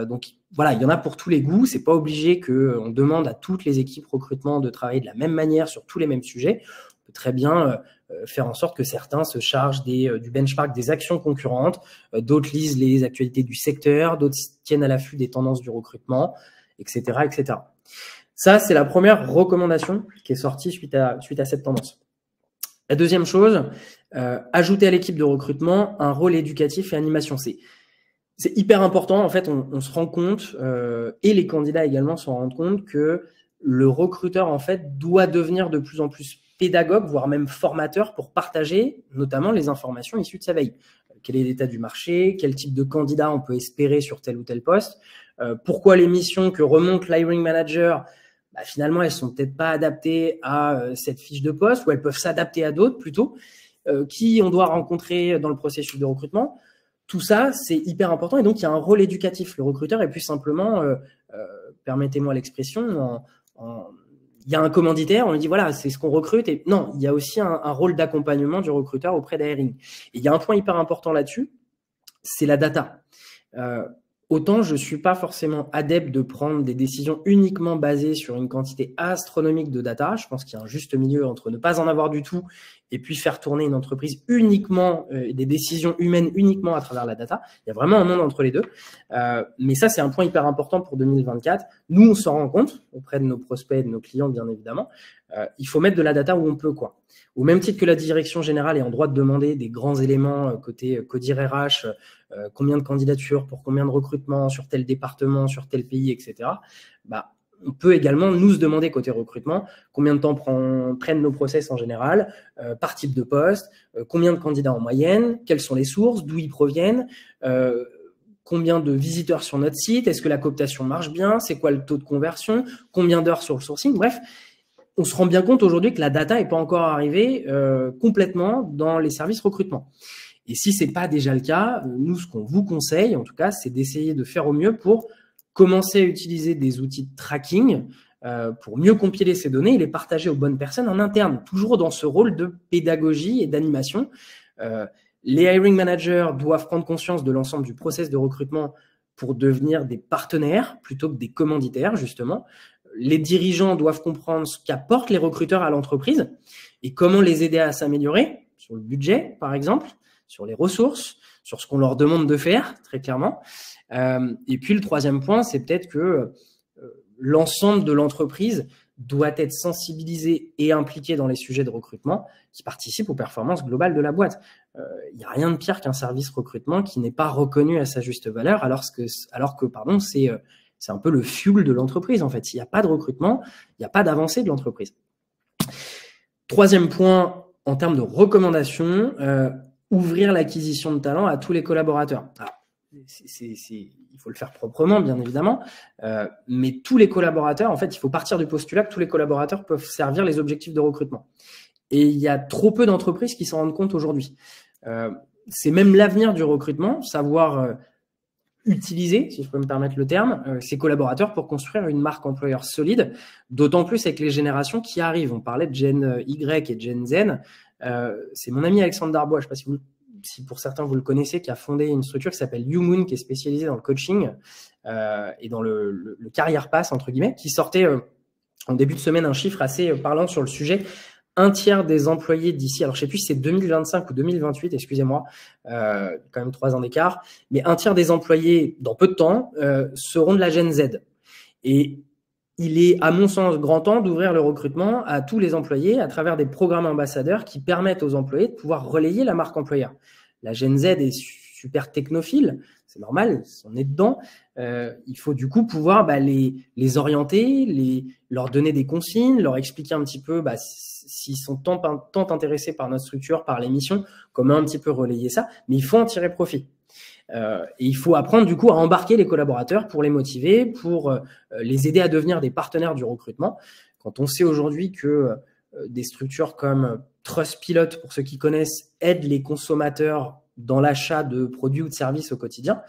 Donc voilà, il y en a pour tous les goûts. C'est pas obligé qu'on demande à toutes les équipes recrutement de travailler de la même manière sur tous les mêmes sujets. On peut très bien faire en sorte que certains se chargent du benchmark des actions concurrentes, d'autres lisent les actualités du secteur, d'autres tiennent à l'affût des tendances du recrutement, etc., etc. Ça, c'est la première recommandation qui est sortie suite à cette tendance. La deuxième chose, ajouter à l'équipe de recrutement un rôle éducatif et animation. C'est hyper important. En fait, on se rend compte, et les candidats également s'en rendent compte, que le recruteur, en fait, doit devenir de plus en plus pédagogue, voire même formateur pour partager notamment les informations issues de sa veille. Quel est l'état du marché? Quel type de candidat on peut espérer sur tel ou tel poste? Pourquoi les missions que remonte l'hiring manager finalement, elles sont peut-être pas adaptées à cette fiche de poste ou elles peuvent s'adapter à d'autres plutôt, qui on doit rencontrer dans le processus de recrutement. Tout ça, c'est hyper important et donc il y a un rôle éducatif. Le recruteur est plus simplement, permettez-moi l'expression, il y a un commanditaire, on lui dit voilà, c'est ce qu'on recrute. Et non, il y a aussi un rôle d'accompagnement du recruteur auprès d'Hiring. Et il y a un point hyper important là-dessus, c'est la data. Autant je ne suis pas forcément adepte de prendre des décisions uniquement basées sur une quantité astronomique de data. Je pense qu'il y a un juste milieu entre ne pas en avoir du tout et puis faire tourner une entreprise uniquement, des décisions humaines uniquement à travers la data. Il y a vraiment un monde entre les deux. Mais ça, c'est un point hyper important pour 2024. Nous, on s'en rend compte auprès de nos prospects et de nos clients, bien évidemment. Il faut mettre de la data où on peut, quoi. Au même titre que la direction générale est en droit de demander des grands éléments côté CODIR RH, combien de candidatures pour combien de recrutements sur tel département, sur tel pays, etc. On peut également nous se demander côté recrutement combien de temps prennent nos process en général, par type de poste, combien de candidats en moyenne, quelles sont les sources, d'où ils proviennent, combien de visiteurs sur notre site, est-ce que la cooptation marche bien, c'est quoi le taux de conversion, combien d'heures sur le sourcing, bref. On se rend bien compte aujourd'hui que la data n'est pas encore arrivée complètement dans les services recrutement. Et si ce n'est pas déjà le cas, nous, ce qu'on vous conseille, en tout cas, c'est d'essayer de faire au mieux pour commencer à utiliser des outils de tracking pour mieux compiler ces données et les partager aux bonnes personnes en interne, toujours dans ce rôle de pédagogie et d'animation. Les hiring managers doivent prendre conscience de l'ensemble du process de recrutement pour devenir des partenaires plutôt que des commanditaires, justement. Les dirigeants doivent comprendre ce qu'apportent les recruteurs à l'entreprise et comment les aider à s'améliorer sur le budget, par exemple, sur les ressources, sur ce qu'on leur demande de faire, très clairement. Et puis, le troisième point, c'est peut-être que l'ensemble de l'entreprise doit être sensibilisé et impliqué dans les sujets de recrutement qui participent aux performances globales de la boîte. Il n'y a rien de pire qu'un service recrutement qui n'est pas reconnu à sa juste valeur, alors que c'est un peu le fuel de l'entreprise, en fait. S'il n'y a pas de recrutement, il n'y a pas d'avancée de l'entreprise. Troisième point, en termes de recommandations, ouvrir l'acquisition de talents à tous les collaborateurs. Alors, il faut le faire proprement, bien évidemment, mais tous les collaborateurs, en fait, il faut partir du postulat que tous les collaborateurs peuvent servir les objectifs de recrutement. Et il y a trop peu d'entreprises qui s'en rendent compte aujourd'hui. C'est même l'avenir du recrutement, savoir utiliser, si je peux me permettre le terme, ses collaborateurs pour construire une marque employeur solide, d'autant plus avec les générations qui arrivent. On parlait de Gen Y et Gen Z. C'est mon ami Alexandre Darbois, je ne sais pas si pour certains vous le connaissez, qui a fondé une structure qui s'appelle YouMoon, qui est spécialisée dans le coaching et dans le carrière pass, entre guillemets, qui sortait en début de semaine un chiffre assez parlant sur le sujet. Un tiers des employés d'ici, alors je ne sais plus si c'est 2025 ou 2028, excusez-moi, quand même 3 ans d'écart, mais un tiers des employés, dans peu de temps, seront de la Gen Z. Et il est, à mon sens, grand temps d'ouvrir le recrutement à tous les employés à travers des programmes ambassadeurs qui permettent aux employés de pouvoir relayer la marque employeur. La Gen Z est super technophile, c'est normal, on est dedans. Il faut du coup pouvoir les orienter, leur donner des consignes, leur expliquer un petit peu s'ils sont tant intéressés par notre structure, par les missions, comment un petit peu relayer ça, mais il faut en tirer profit. Et il faut apprendre du coup à embarquer les collaborateurs pour les motiver, pour les aider à devenir des partenaires du recrutement. Quand on sait aujourd'hui que des structures comme Trustpilot, pour ceux qui connaissent, aident les consommateurs dans l'achat de produits ou de services au quotidien,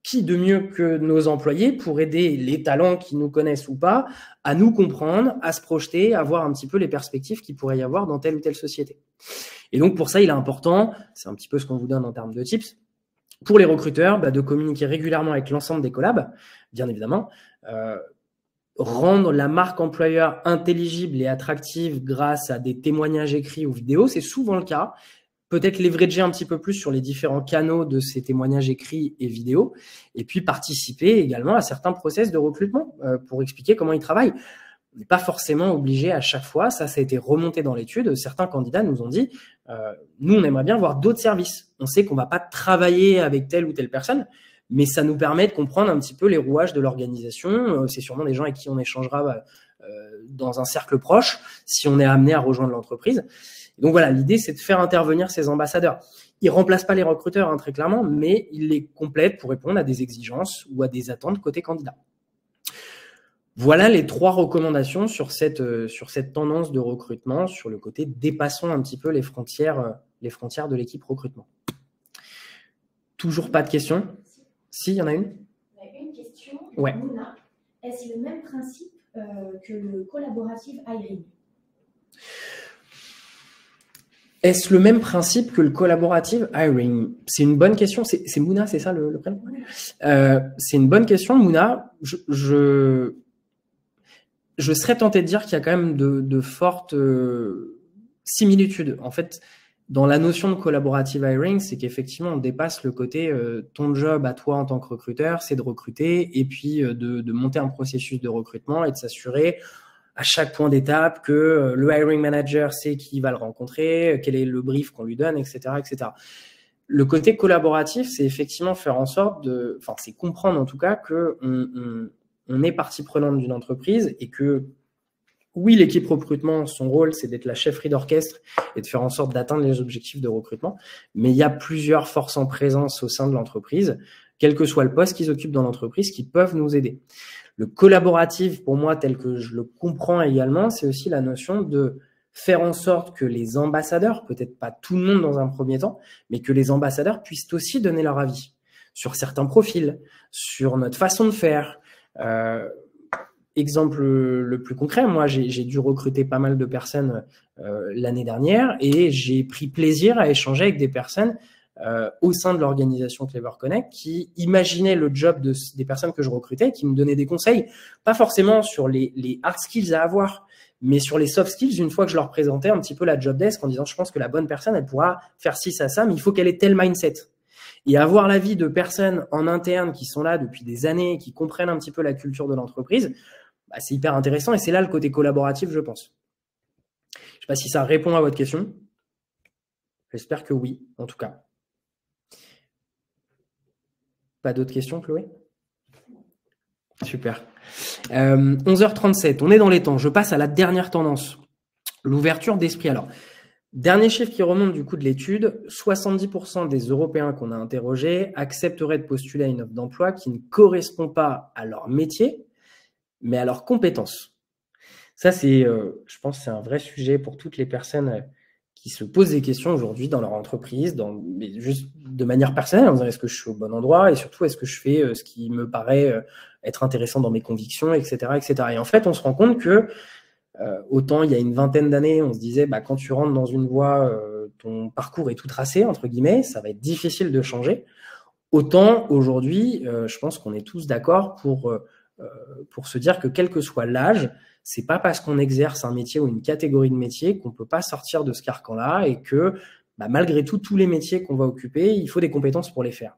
qui de mieux que nos employés pour aider les talents qui nous connaissent ou pas à nous comprendre, à se projeter, à voir un petit peu les perspectives qu'il pourrait y avoir dans telle ou telle société. Et donc pour ça, il est important, c'est un petit peu ce qu'on vous donne en termes de tips, pour les recruteurs, de communiquer régulièrement avec l'ensemble des collabs, bien évidemment, rendre la marque employeur intelligible et attractive grâce à des témoignages écrits ou vidéos, c'est souvent le cas. Peut-être leverager un petit peu plus sur les différents canaux de ces témoignages écrits et vidéos, et puis participer également à certains process de recrutement pour expliquer comment ils travaillent. On n'est pas forcément obligé à chaque fois, ça a été remonté dans l'étude, certains candidats nous ont dit nous, on aimerait bien voir d'autres services. On sait qu'on ne va pas travailler avec telle ou telle personne, mais ça nous permet de comprendre un petit peu les rouages de l'organisation. C'est sûrement des gens avec qui on échangera dans un cercle proche si on est amené à rejoindre l'entreprise. Donc voilà, l'idée, c'est de faire intervenir ces ambassadeurs. Ils ne remplacent pas les recruteurs, très clairement, mais ils les complètent pour répondre à des exigences ou à des attentes côté candidat. Voilà les 3 recommandations sur cette tendance de recrutement, sur le côté dépassons un petit peu les frontières de l'équipe recrutement. Toujours pas de questions? Si, il y en a une? Il y a une question. Ouais. Mouna, est-ce le même principe que le collaborative hiring? Est-ce le même principe que le collaborative hiring? C'est une bonne question. C'est Mouna, c'est ça le prénom? C'est une bonne question, Mouna. Je serais tenté de dire qu'il y a quand même de fortes similitudes. En fait, dans la notion de collaborative hiring, c'est qu'effectivement, on dépasse le côté ton job à toi en tant que recruteur, c'est de recruter et puis de monter un processus de recrutement et de s'assurer à chaque point d'étape que le hiring manager sait qui va le rencontrer, quel est le brief qu'on lui donne, etc., etc. Le côté collaboratif, c'est effectivement faire en sorte c'est comprendre en tout cas que on est partie prenante d'une entreprise et que oui, l'équipe recrutement, son rôle, c'est d'être la chefferie d'orchestre et de faire en sorte d'atteindre les objectifs de recrutement. Mais il y a plusieurs forces en présence au sein de l'entreprise, quel que soit le poste qu'ils occupent dans l'entreprise, qui peuvent nous aider. Le collaboratif, pour moi, tel que je le comprends également, c'est aussi la notion de faire en sorte que les ambassadeurs, peut-être pas tout le monde dans un premier temps, mais que les ambassadeurs puissent aussi donner leur avis sur certains profils, sur notre façon de faire. Exemple le plus concret, moi, j'ai dû recruter pas mal de personnes l'année dernière et j'ai pris plaisir à échanger avec des personnes au sein de l'organisation Clever Connect qui imaginaient le job des personnes que je recrutais, qui me donnaient des conseils, pas forcément sur les hard skills à avoir, mais sur les soft skills, une fois que je leur présentais un petit peu la job desk en disant je pense que la bonne personne, elle pourra faire ci, ça, mais il faut qu'elle ait tel mindset. Et avoir l'avis de personnes en interne qui sont là depuis des années, qui comprennent un petit peu la culture de l'entreprise, c'est hyper intéressant et c'est là le côté collaboratif, je pense. Je ne sais pas si ça répond à votre question. J'espère que oui, en tout cas. Pas d'autres questions, Chloé? Super. 11h37, on est dans les temps. Je passe à la dernière tendance, l'ouverture d'esprit. Alors, dernier chiffre qui remonte du coup de l'étude, 70% des Européens qu'on a interrogés accepteraient de postuler à une offre d'emploi qui ne correspond pas à leur métier, mais à leurs compétences. Ça, je pense que c'est un vrai sujet pour toutes les personnes qui se posent des questions aujourd'hui dans leur entreprise, mais juste de manière personnelle, en disant est-ce que je suis au bon endroit et surtout est-ce que je fais ce qui me paraît être intéressant dans mes convictions, etc., etc. Et en fait, on se rend compte que autant il y a une vingtaine d'années, on se disait quand tu rentres dans une voie, ton parcours est tout tracé, entre guillemets, ça va être difficile de changer. Autant aujourd'hui, je pense qu'on est tous d'accord pour se dire que quel que soit l'âge, c'est pas parce qu'on exerce un métier ou une catégorie de métier qu'on peut pas sortir de ce carcan-là et que malgré tout, tous les métiers qu'on va occuper, il faut des compétences pour les faire.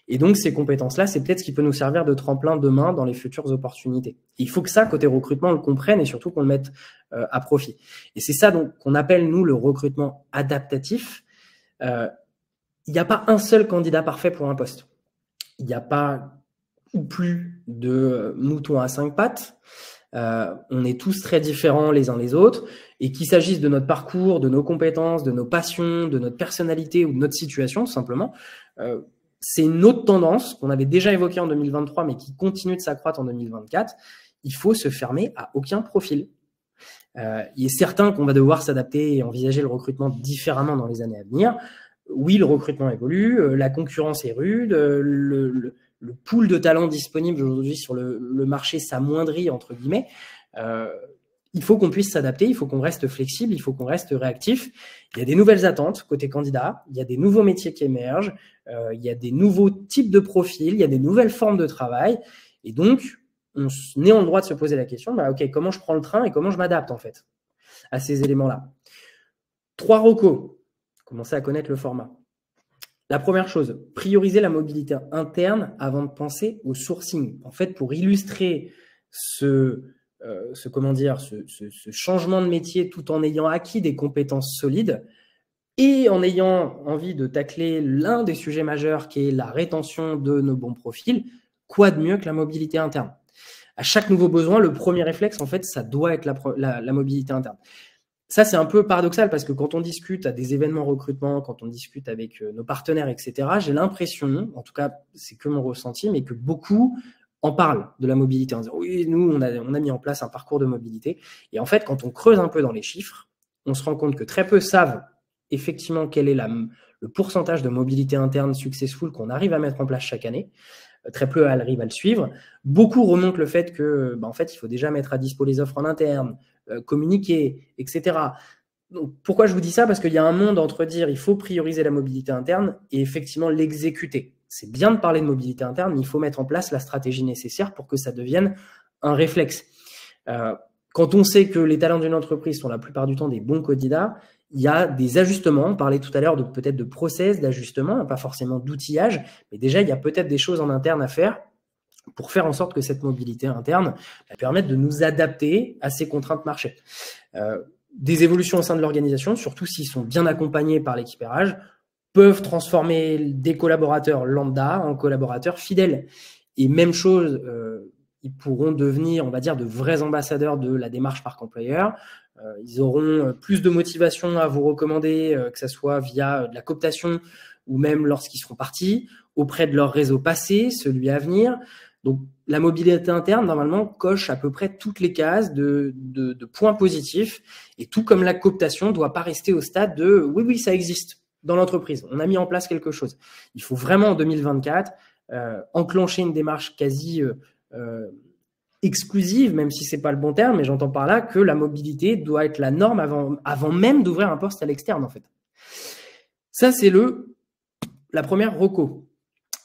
Et donc, ces compétences-là, c'est peut-être ce qui peut nous servir de tremplin demain dans les futures opportunités. Et il faut que ça, côté recrutement, on le comprenne et surtout qu'on le mette à profit. Et c'est ça donc qu'on appelle, nous, le recrutement adaptatif. Il n'y a pas un seul candidat parfait pour un poste. Il n'y a pas ou plus de moutons à 5 pattes. On est tous très différents les uns les autres et qu'il s'agisse de notre parcours, de nos compétences, de nos passions, de notre personnalité ou de notre situation simplement, c'est une autre tendance qu'on avait déjà évoquée en 2023 mais qui continue de s'accroître en 2024. Il faut se fermer à aucun profil. Il est certain qu'on va devoir s'adapter et envisager le recrutement différemment dans les années à venir. Oui, le recrutement évolue, la concurrence est rude, le pool de talents disponible aujourd'hui sur le marché s'amoindrit, entre guillemets. Il faut qu'on puisse s'adapter, il faut qu'on reste flexible, il faut qu'on reste réactif. Il y a des nouvelles attentes côté candidat, il y a des nouveaux métiers qui émergent, il y a des nouveaux types de profils, il y a des nouvelles formes de travail. Et donc, on est en droit de se poser la question, ok, comment je prends le train et comment je m'adapte en fait à ces éléments-là. 3 recos. Commencez à connaître le format. La première chose, prioriser la mobilité interne avant de penser au sourcing. En fait, pour illustrer ce changement de métier tout en ayant acquis des compétences solides et en ayant envie de tacler l'un des sujets majeurs qui est la rétention de nos bons profils, quoi de mieux que la mobilité interne? À chaque nouveau besoin, le premier réflexe, en fait, ça doit être la mobilité interne. Ça, c'est un peu paradoxal parce que quand on discute à des événements recrutement, quand on discute avec nos partenaires, etc., j'ai l'impression, en tout cas, c'est que mon ressenti, mais que beaucoup en parlent de la mobilité en disant oui, nous, on a mis en place un parcours de mobilité. Et en fait, quand on creuse un peu dans les chiffres, on se rend compte que très peu savent effectivement quel est le pourcentage de mobilité interne successful qu'on arrive à mettre en place chaque année. très peu arrivent à le suivre. Beaucoup remontent le fait que, en fait, il faut déjà mettre à dispo les offres en interne, communiquer, etc. Donc, pourquoi je vous dis ça? Parce qu'il y a un monde entre dire il faut prioriser la mobilité interne et effectivement l'exécuter. C'est bien de parler de mobilité interne, mais il faut mettre en place la stratégie nécessaire pour que ça devienne un réflexe. Quand on sait que les talents d'une entreprise sont la plupart du temps des bons candidats, il y a des ajustements. On parlait tout à l'heure peut-être de process, d'ajustement, pas forcément d'outillage, mais déjà, il y a peut-être des choses en interne à faire pour faire en sorte que cette mobilité interne permette de nous adapter à ces contraintes marché. Des évolutions au sein de l'organisation, surtout s'ils sont bien accompagnés par l'équipe RH, peuvent transformer des collaborateurs lambda en collaborateurs fidèles. Et même chose, ils pourront devenir, on va dire, de vrais ambassadeurs de la démarche Parc Employeur. Ils auront plus de motivation à vous recommander, que ce soit via de la cooptation ou même lorsqu'ils seront partis, auprès de leur réseau passé, celui à venir. Donc, la mobilité interne, normalement, coche à peu près toutes les cases de points positifs. Et tout comme la cooptation ne doit pas rester au stade de « oui, ça existe dans l'entreprise, on a mis en place quelque chose ». Il faut vraiment, en 2024, enclencher une démarche quasi exclusive, même si ce n'est pas le bon terme, mais j'entends par là que la mobilité doit être la norme avant même d'ouvrir un poste à l'externe, en fait. Ça, c'est la première reco.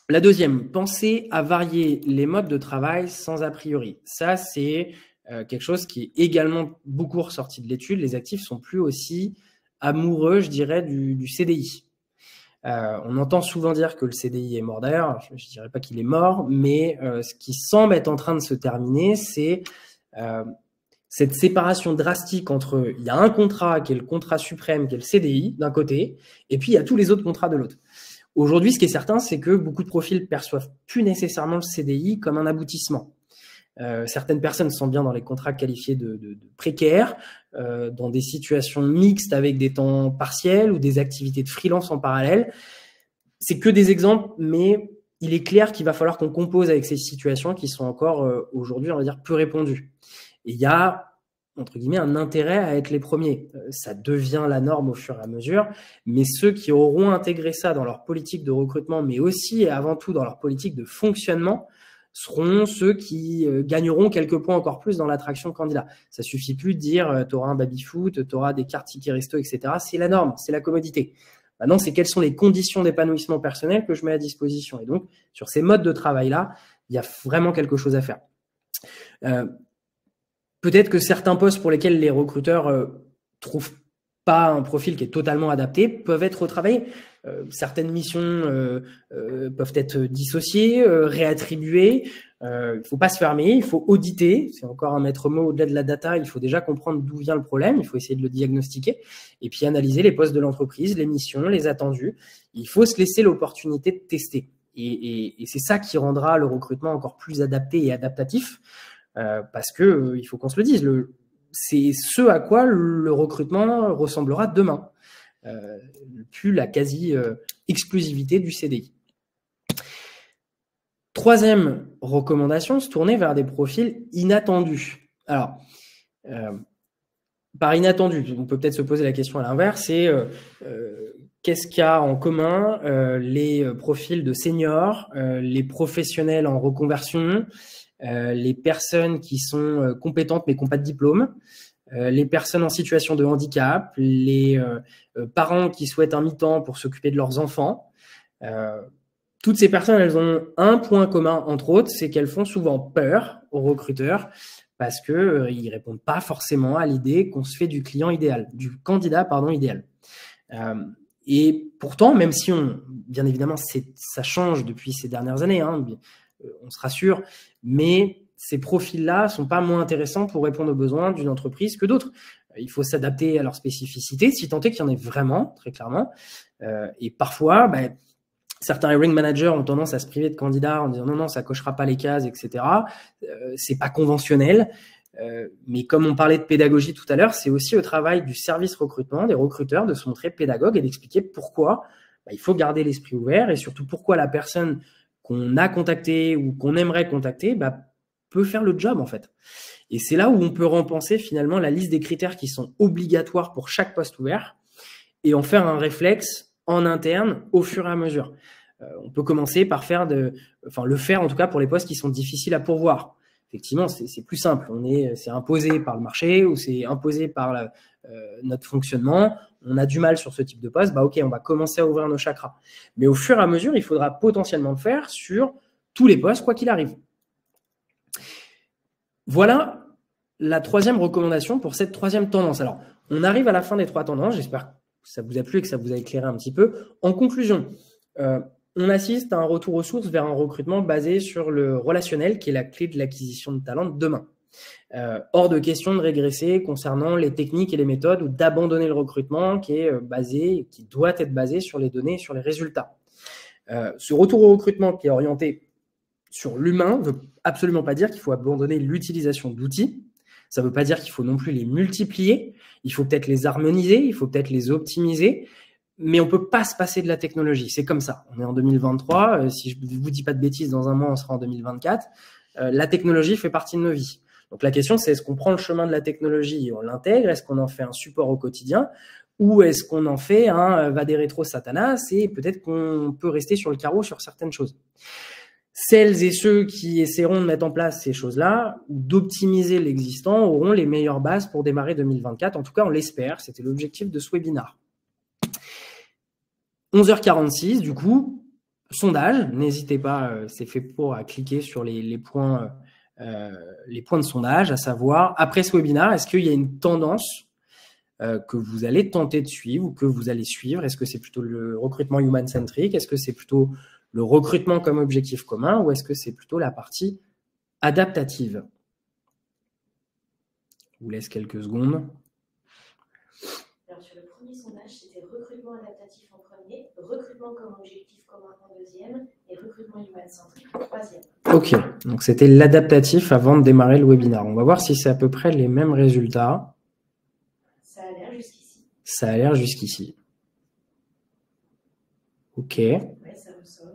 La deuxième, pensez à varier les modes de travail sans a priori. Ça, c'est quelque chose qui est également beaucoup ressorti de l'étude. Les actifs sont plus aussi amoureux, je dirais, du CDI. On entend souvent dire que le CDI est mort. D'ailleurs, je ne dirais pas qu'il est mort, mais ce qui semble être en train de se terminer, c'est cette séparation drastique entre il y a un contrat qui est le contrat suprême, qui est le CDI d'un côté, et puis il y a tous les autres contrats de l'autre. Aujourd'hui, ce qui est certain, c'est que beaucoup de profils perçoivent plus nécessairement le CDI comme un aboutissement. Certaines personnes sont bien dans les contrats qualifiés de précaires, dans des situations mixtes avec des temps partiels ou des activités de freelance en parallèle. C'est que des exemples, mais il est clair qu'il va falloir qu'on compose avec ces situations qui sont encore aujourd'hui, on va dire, peu répondues. Et il y a, entre guillemets, un intérêt à être les premiers. Ça devient la norme au fur et à mesure, mais ceux qui auront intégré ça dans leur politique de recrutement, mais aussi et avant tout dans leur politique de fonctionnement, seront ceux qui gagneront quelques points encore plus dans l'attraction candidat. Ça suffit plus de dire tu auras un baby-foot, tu auras des cartes tickets resto, etc. C'est la norme, c'est la commodité. Maintenant, c'est quelles sont les conditions d'épanouissement personnel que je mets à disposition. Et donc, sur ces modes de travail-là, il y a vraiment quelque chose à faire. Peut-être que certains postes pour lesquels les recruteurs trouvent pas un profil qui est totalement adapté peuvent être retravaillés. Certaines missions peuvent être dissociées, réattribuées. Il ne faut pas se fermer, il faut auditer. C'est encore un maître mot au-delà de la data. Il faut déjà comprendre d'où vient le problème. Il faut essayer de le diagnostiquer et puis analyser les postes de l'entreprise, les missions, les attendus. Il faut se laisser l'opportunité de tester. Et c'est ça qui rendra le recrutement encore plus adapté et adaptatif. Parce que il faut qu'on se le dise, c'est ce à quoi le recrutement ressemblera demain, plus la quasi-exclusivité du CDI. Troisième recommandation, se tourner vers des profils inattendus. Alors, par inattendu, on peut peut-être se poser la question à l'inverse, c'est qu'est-ce qu'il y a en commun les profils de seniors, les professionnels en reconversion, les personnes qui sont compétentes mais qui n'ont pas de diplôme, les personnes en situation de handicap, les parents qui souhaitent un mi-temps pour s'occuper de leurs enfants. Toutes ces personnes, elles ont un point commun, entre autres, c'est qu'elles font souvent peur aux recruteurs parce qu'ils ne répondent pas forcément à l'idée qu'on se fait du client idéal, du candidat idéal. Et pourtant, même si bien évidemment, ça change depuis ces dernières années, hein, on se rassure, mais ces profils-là ne sont pas moins intéressants pour répondre aux besoins d'une entreprise que d'autres. Il faut s'adapter à leurs spécificités, si tant est qu'il y en ait vraiment, très clairement. Et parfois, certains hiring managers ont tendance à se priver de candidats en disant non, ça ne cochera pas les cases, etc. C'est pas conventionnel. Mais comme on parlait de pédagogie tout à l'heure, c'est aussi au travail du service recrutement, des recruteurs, de se montrer pédagogue et d'expliquer pourquoi il faut garder l'esprit ouvert et surtout pourquoi la personne qu'on a contactée ou qu'on aimerait contacter peut faire le job en fait. Et c'est là où on peut repenser finalement la liste des critères qui sont obligatoires pour chaque poste ouvert et en faire un réflexe en interne au fur et à mesure. On peut commencer par le faire en tout cas pour les postes qui sont difficiles à pourvoir. Effectivement, c'est plus simple. C'est imposé par le marché ou c'est imposé par notre fonctionnement. On a du mal sur ce type de poste. OK, on va commencer à ouvrir nos chakras. Mais au fur et à mesure, il faudra potentiellement le faire sur tous les postes, quoi qu'il arrive. Voilà la troisième recommandation pour cette troisième tendance. Alors, on arrive à la fin des 3 tendances. J'espère que ça vous a plu et que ça vous a éclairé un petit peu. En conclusion, on assiste à un retour aux sources vers un recrutement basé sur le relationnel qui est la clé de l'acquisition de talent de demain. Hors de question de régresser concernant les techniques et les méthodes ou d'abandonner le recrutement qui doit être basé sur les données et sur les résultats. Ce retour au recrutement qui est orienté sur l'humain ne veut absolument pas dire qu'il faut abandonner l'utilisation d'outils. Ça ne veut pas dire qu'il faut non plus les multiplier. Il faut peut-être les harmoniser, il faut peut-être les optimiser. Mais on ne peut pas se passer de la technologie. C'est comme ça. On est en 2023. Si je ne vous dis pas de bêtises, dans un mois, on sera en 2024. La technologie fait partie de nos vies. Donc, la question, c'est est-ce qu'on prend le chemin de la technologie et on l'intègre? Est-ce qu'on en fait un support au quotidien? Ou est-ce qu'on en fait un va des rétro satanas et peut-être qu'on peut rester sur le carreau sur certaines choses? Celles et ceux qui essaieront de mettre en place ces choses-là ou d'optimiser l'existant auront les meilleures bases pour démarrer 2024. En tout cas, on l'espère. C'était l'objectif de ce webinaire. 11h46, du coup, sondage. N'hésitez pas, c'est fait pour à cliquer sur les points de sondage, à savoir, après ce webinaire, est-ce qu'il y a une tendance que vous allez tenter de suivre ou que vous allez suivre? Est-ce que c'est plutôt le recrutement human-centric? Est-ce que c'est plutôt le recrutement comme objectif commun ou est-ce que c'est plutôt la partie adaptative? Je vous laisse quelques secondes. Alors, sur le premier sondage, c'était recrutement adaptatif en premier, recrutement comme objectif commun en deuxième et recrutement human-centric en troisième. OK, donc c'était l'adaptatif avant de démarrer le webinaire. On va voir si c'est à peu près les mêmes résultats. Ça a l'air jusqu'ici. Ça a l'air jusqu'ici. OK. Ouais, ça ressort.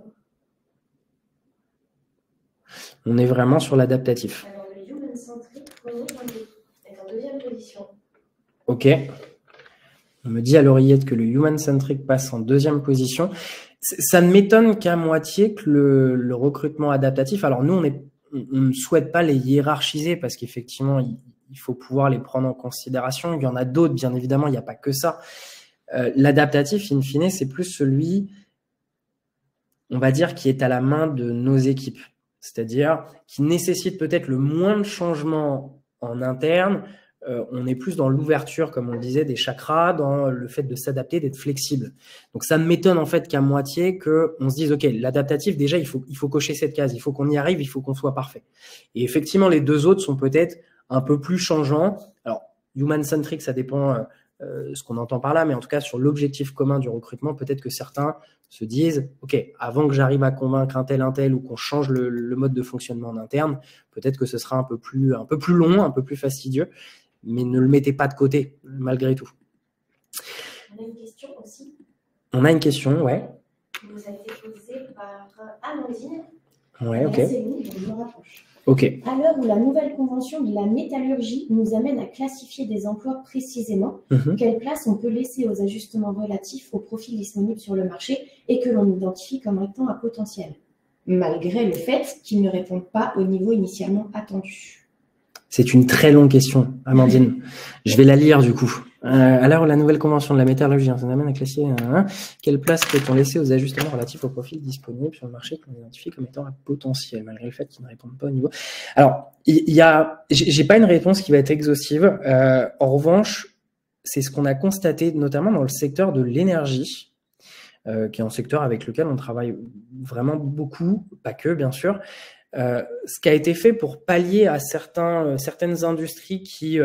On est vraiment sur l'adaptatif. Alors, le human-centric est en deuxième position. OK. On me dit à l'oreillette que le human-centric passe en deuxième position. Ça ne m'étonne qu'à moitié que le recrutement adaptatif, alors nous, on ne souhaite pas les hiérarchiser parce qu'effectivement, il faut pouvoir les prendre en considération. Il y en a d'autres, bien évidemment, il n'y a pas que ça. L'adaptatif, in fine, c'est plus celui, on va dire, qui est à la main de nos équipes. C'est-à-dire qui nécessite peut-être le moins de changements en interne. On est plus dans l'ouverture, comme on le disait, des chakras, dans le fait de s'adapter, d'être flexible. Donc, ça m'étonne en fait qu'à moitié qu'on se dise, OK, l'adaptatif, déjà, il faut cocher cette case, il faut qu'on y arrive, il faut qu'on soit parfait. Et effectivement, les deux autres sont peut-être un peu plus changeants. Alors, human-centric, ça dépend ce qu'on entend par là, mais en tout cas, sur l'objectif commun du recrutement, peut-être que certains se disent, OK, avant que j'arrive à convaincre un tel ou qu'on change le mode de fonctionnement en interne, peut-être que ce sera un peu plus long, un peu plus fastidieux. Mais ne le mettez pas de côté, malgré tout. On a une question aussi. On a une question, ouais. Qui nous a été posée par Amandine. Ouais, OK. C'est nous, donc je me rapproche. OK. À l'heure où la nouvelle convention de la métallurgie nous amène à classifier des emplois précisément, quelle place on peut laisser aux ajustements relatifs aux profils disponibles sur le marché et que l'on identifie comme étant à potentiel, malgré le fait qu'ils ne répondent pas au niveau initialement attendu? C'est une très longue question, Amandine. Je vais la lire du coup. À l'heure où la nouvelle convention de la métallurgie nous amène à classer, quelle place peut-on laisser aux ajustements relatifs aux profils disponibles sur le marché que l'on identifie comme étant à potentiel, malgré le fait qu'ils ne répondent pas au niveau? Alors, j'ai pas une réponse qui va être exhaustive. En revanche, c'est ce qu'on a constaté, notamment dans le secteur de l'énergie, qui est un secteur avec lequel on travaille vraiment beaucoup, pas que, bien sûr. Ce qui a été fait pour pallier à certaines industries qui,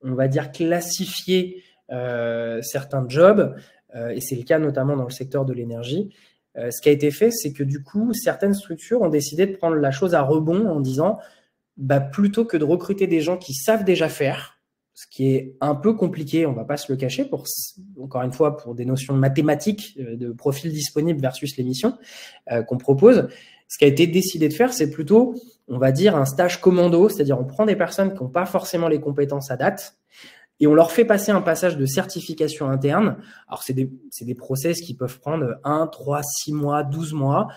on va dire, classifiaient certains jobs, et c'est le cas notamment dans le secteur de l'énergie. Ce qui a été fait, c'est que du coup, certaines structures ont décidé de prendre la chose à rebond en disant, plutôt que de recruter des gens qui savent déjà faire, ce qui est un peu compliqué, on ne va pas se le cacher, encore une fois, pour des notions mathématiques de profil disponible versus les missions qu'on propose. Ce qui a été décidé de faire, c'est plutôt, on va dire, un stage commando, c'est-à-dire on prend des personnes qui n'ont pas forcément les compétences à date et on leur fait passer un passage de certification interne. Alors, c'est des process qui peuvent prendre 1, 3, 6 mois, 12 mois.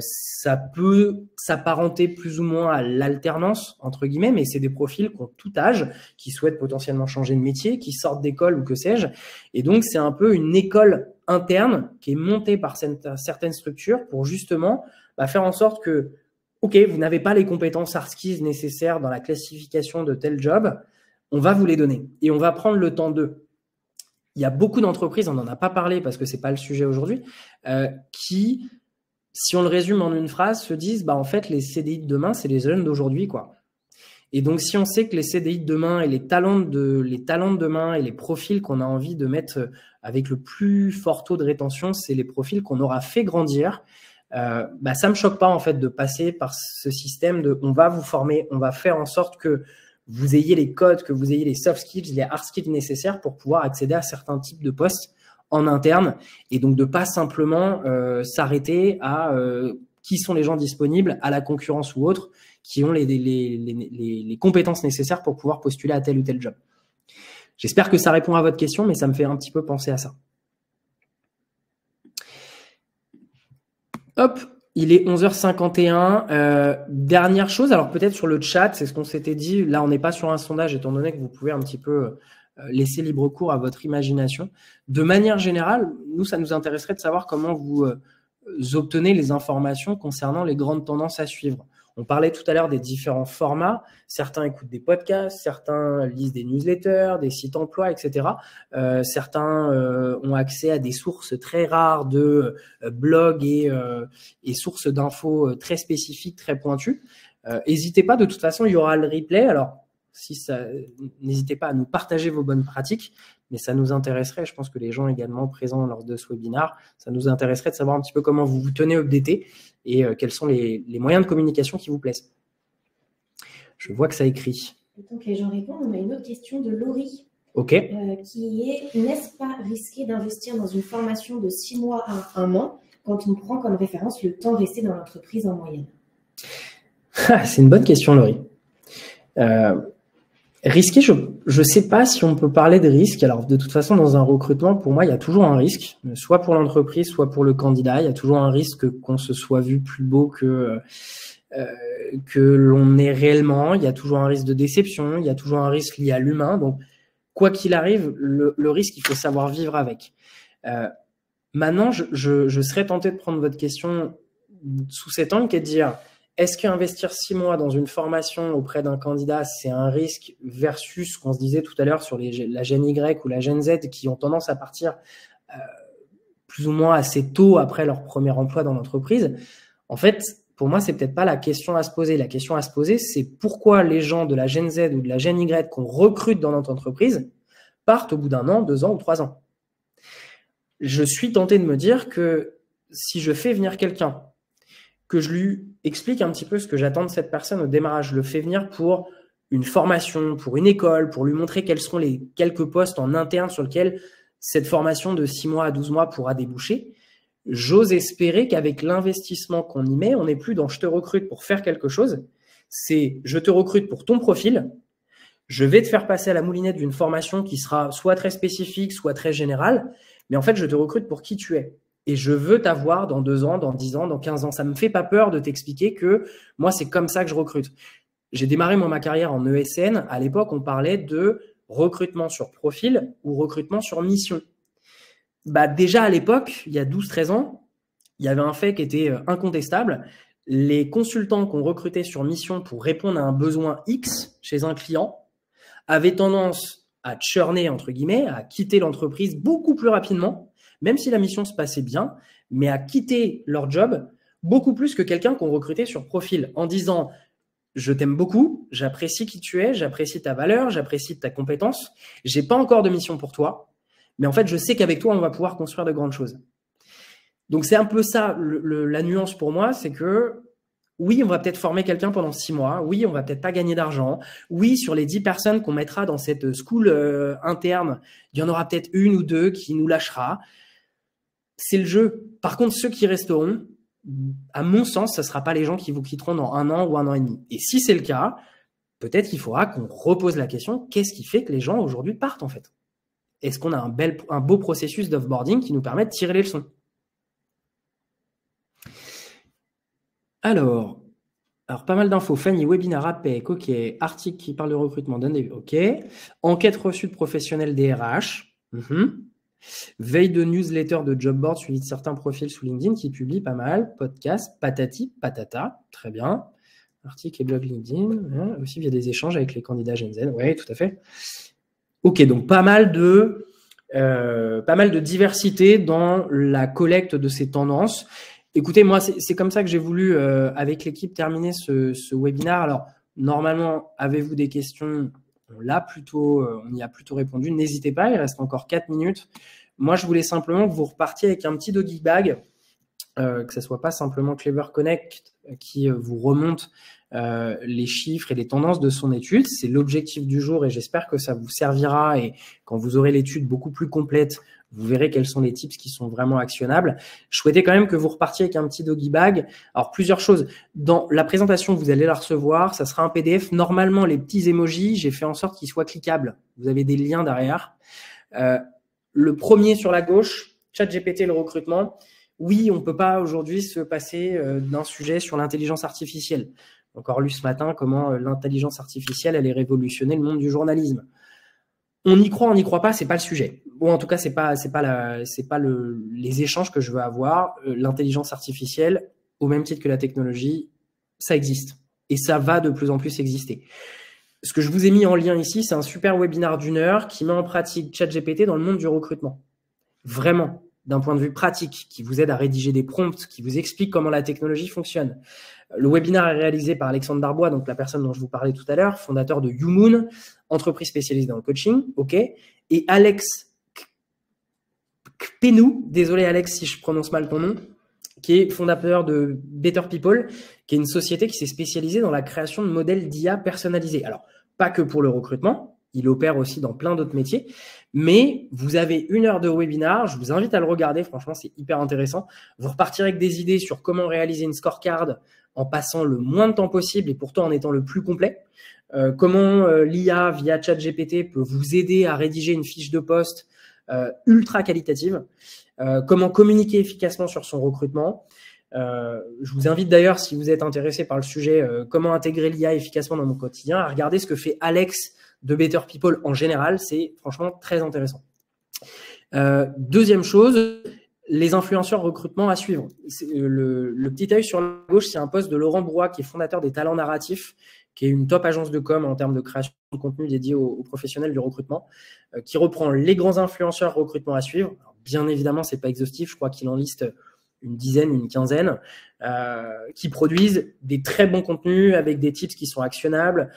Ça peut s'apparenter plus ou moins à l'alternance, entre guillemets, mais c'est des profils qui ont tout âge, qui souhaitent potentiellement changer de métier, qui sortent d'école ou que sais-je. Et donc, c'est un peu une école interne qui est montée par certaines structures pour justement faire en sorte que, OK, vous n'avez pas les compétences hard skills nécessaires dans la classification de tel job, on va vous les donner et on va prendre le temps d'eux. Il y a beaucoup d'entreprises, on n'en a pas parlé parce que c'est pas le sujet aujourd'hui, qui, si on le résume en une phrase, se disent en fait les CDI de demain, c'est les jeunes d'aujourd'hui, quoi. Et donc si on sait que les CDI de demain et les talents de demain et les profils qu'on a envie de mettre avec le plus fort taux de rétention, c'est les profils qu'on aura fait grandir, ça me choque pas en fait de passer par ce système de on va vous former, on va faire en sorte que vous ayez les codes, que vous ayez les soft skills, les hard skills nécessaires pour pouvoir accéder à certains types de postes en interne et donc de pas simplement s'arrêter à qui sont les gens disponibles à la concurrence ou autres qui ont les compétences nécessaires pour pouvoir postuler à tel ou tel job. J'espère que ça répond à votre question, mais ça me fait un petit peu penser à ça. Hop, il est 11h51. Dernière chose, alors peut-être sur le chat, c'est ce qu'on s'était dit. Là, on n'est pas sur un sondage, étant donné que vous pouvez un petit peu laisser libre cours à votre imagination. De manière générale, nous, ça nous intéresserait de savoir comment vous obtenez les informations concernant les grandes tendances à suivre. On parlait tout à l'heure des différents formats. Certains écoutent des podcasts, certains lisent des newsletters, des sites emploi, etc. Certains ont accès à des sources très rares de blogs et sources d'infos très spécifiques, très pointues. N'hésitez pas, de toute façon, il y aura le replay. Alors, n'hésitez pas à nous partager vos bonnes pratiques, mais ça nous intéresserait, je pense que les gens également présents lors de ce webinaire, ça nous intéresserait de savoir un petit peu comment vous vous tenez updaté et quels sont les moyens de communication qui vous plaisent. Je vois que ça écrit. Donc, j'en réponds. On a une autre question de Laurie. OK. Qui est, n'est-ce pas risqué d'investir dans une formation de 6 mois à 1 an quand on prend comme référence le temps resté dans l'entreprise en moyenne? C'est une bonne question, Laurie. Risqué, je ne sais pas si on peut parler de risque. Alors, de toute façon, dans un recrutement, pour moi, il y a toujours un risque, soit pour l'entreprise, soit pour le candidat. Il y a toujours un risque qu'on se soit vu plus beau que l'on est réellement. Il y a toujours un risque de déception. Il y a toujours un risque lié à l'humain. Donc, quoi qu'il arrive, le risque, il faut savoir vivre avec. Maintenant, je serais tenté de prendre votre question sous cet angle qui est de dire... Est-ce qu'investir 6 mois dans une formation auprès d'un candidat, c'est un risque versus ce qu'on se disait tout à l'heure sur la Gen Y ou la Gen Z qui ont tendance à partir plus ou moins assez tôt après leur premier emploi dans l'entreprise? En fait, pour moi, c'est peut-être pas la question à se poser. La question à se poser, c'est pourquoi les gens de la Gen Z ou de la Gen Y qu'on recrute dans notre entreprise partent au bout d'1 an, 2 ans ou 3 ans. Je suis tenté de me dire que si je fais venir quelqu'un, que je lui explique un petit peu ce que j'attends de cette personne au démarrage. Je le fais venir pour une formation, pour une école, pour lui montrer quels seront les quelques postes en interne sur lesquels cette formation de 6 mois à 12 mois pourra déboucher. J'ose espérer qu'avec l'investissement qu'on y met, on n'est plus dans « je te recrute pour faire quelque chose », c'est « je te recrute pour ton profil ». Je vais te faire passer à la moulinette d'une formation qui sera soit très spécifique, soit très générale, mais en fait, je te recrute pour qui tu es. Et je veux t'avoir dans 2 ans, dans 10 ans, dans 15 ans. Ça ne me fait pas peur de t'expliquer que moi, c'est comme ça que je recrute. J'ai démarré ma carrière en ESN. À l'époque, on parlait de recrutement sur profil ou recrutement sur mission. Déjà à l'époque, il y a 12-13 ans, il y avait un fait qui était incontestable. Les consultants qu'on recrutait sur mission pour répondre à un besoin X chez un client avaient tendance à churner, entre guillemets, à quitter l'entreprise beaucoup plus rapidement, même si la mission se passait bien, mais à quitter leur job beaucoup plus que quelqu'un qu'on recrutait sur profil en disant « je t'aime beaucoup, j'apprécie qui tu es, j'apprécie ta valeur, j'apprécie ta compétence, j'ai pas encore de mission pour toi, mais en fait, je sais qu'avec toi, on va pouvoir construire de grandes choses. » Donc, c'est un peu ça, la nuance pour moi, c'est que oui, on va peut-être former quelqu'un pendant 6 mois. Oui, on va peut-être pas gagner d'argent. Oui, sur les 10 personnes qu'on mettra dans cette school interne, il y en aura peut-être 1 ou 2 qui nous lâchera. C'est le jeu. Par contre, ceux qui resteront, à mon sens, ce ne sera pas les gens qui vous quitteront dans 1 an ou 1 an et demi. Et si c'est le cas, peut-être qu'il faudra qu'on repose la question, qu'est-ce qui fait que les gens aujourd'hui partent en fait? Est-ce qu'on a un beau processus d'offboarding qui nous permet de tirer les leçons? Alors, pas mal d'infos. Fanny, webinar APEC, ok. Article qui parle de recrutement d'un début, ok. Enquête reçue de professionnels DRH. Veille de newsletter de job board suivi de certains profils sous LinkedIn qui publient pas mal. Podcast, patati, patata. Très bien. Article et blog LinkedIn. Aussi via des échanges avec les candidats Gen Z. Oui, tout à fait. Ok, donc pas mal de diversité dans la collecte de ces tendances. Écoutez, moi, c'est comme ça que j'ai voulu, avec l'équipe, terminer ce webinaire. Alors, normalement, avez-vous des questions? On y a plutôt répondu. N'hésitez pas, il reste encore 4 minutes. Moi, je voulais simplement que vous repartiez avec un petit doggy bag, que ce ne soit pas simplement Clever Connect qui vous remonte les chiffres et les tendances de son étude. C'est l'objectif du jour et j'espère que ça vous servira. Et quand vous aurez l'étude beaucoup plus complète, vous verrez quels sont les tips qui sont vraiment actionnables. Je souhaitais quand même que vous repartiez avec un petit doggy bag. Alors, plusieurs choses. Dans la présentation, vous allez la recevoir. Ça sera un PDF. Normalement, les petits emojis, j'ai fait en sorte qu'ils soient cliquables. Vous avez des liens derrière. Le premier sur la gauche, ChatGPT, le recrutement. Oui, on ne peut pas aujourd'hui se passer d'un sujet sur l'intelligence artificielle. Encore lu ce matin comment l'intelligence artificielle allait révolutionner le monde du journalisme. On y croit, on n'y croit pas, c'est pas le sujet. Bon, en tout cas, c'est pas les échanges que je veux avoir. L'intelligence artificielle, au même titre que la technologie, ça existe et ça va de plus en plus exister. Ce que je vous ai mis en lien ici, c'est un super webinaire d'1 heure qui met en pratique ChatGPT dans le monde du recrutement. Vraiment, d'un point de vue pratique, qui vous aide à rédiger des prompts, qui vous explique comment la technologie fonctionne. Le webinaire est réalisé par Alexandre Darbois, donc la personne dont je vous parlais tout à l'heure, fondateur de YouMoon, entreprise spécialisée dans le coaching, ok. Et Alex Kpenou, désolé Alex si je prononce mal ton nom, qui est fondateur de Better People, qui est une société qui s'est spécialisée dans la création de modèles d'IA personnalisés. Alors, pas que pour le recrutement, il opère aussi dans plein d'autres métiers, mais vous avez 1 heure de webinaire, je vous invite à le regarder, franchement, c'est hyper intéressant. Vous repartirez avec des idées sur comment réaliser une scorecard en passant le moins de temps possible et pourtant en étant le plus complet. Comment l'IA via ChatGPT peut vous aider à rédiger une fiche de poste ultra qualitative. Comment communiquer efficacement sur son recrutement. Je vous invite d'ailleurs, si vous êtes intéressé par le sujet, comment intégrer l'IA efficacement dans mon quotidien, à regarder ce que fait Alex de Better People en général. C'est franchement très intéressant. Deuxième chose, les influenceurs recrutement à suivre. Le petit œil sur la gauche, c'est un post de Laurent Brouat, qui est fondateur des Talents Narratifs, qui est une top agence de com en termes de création de contenu dédié aux professionnels du recrutement, qui reprend les grands influenceurs recrutement à suivre. Alors, bien évidemment, c'est pas exhaustif, je crois qu'il en liste une dizaine, une quinzaine, qui produisent des très bons contenus avec des tips qui sont actionnables.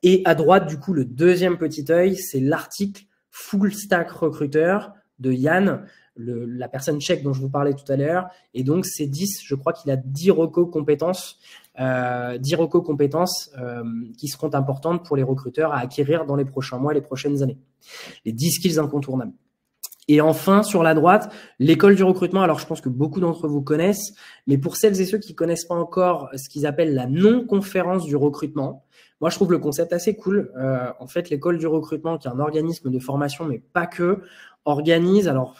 Et à droite, du coup, le deuxième petit œil, c'est l'article Full Stack Recruteur de Yann, la personne tchèque dont je vous parlais tout à l'heure. Et donc, c'est 10, je crois qu'il a 10 recos compétences, qui seront importantes pour les recruteurs à acquérir dans les prochains mois, les prochaines années. Les 10 skills incontournables. Et enfin, sur la droite, l'école du recrutement. Alors, je pense que beaucoup d'entre vous connaissent, mais pour celles et ceux qui connaissent pas encore ce qu'ils appellent la non-conférence du recrutement, moi, je trouve le concept assez cool. En fait, l'école du recrutement, qui est un organisme de formation, mais pas que, organise, alors,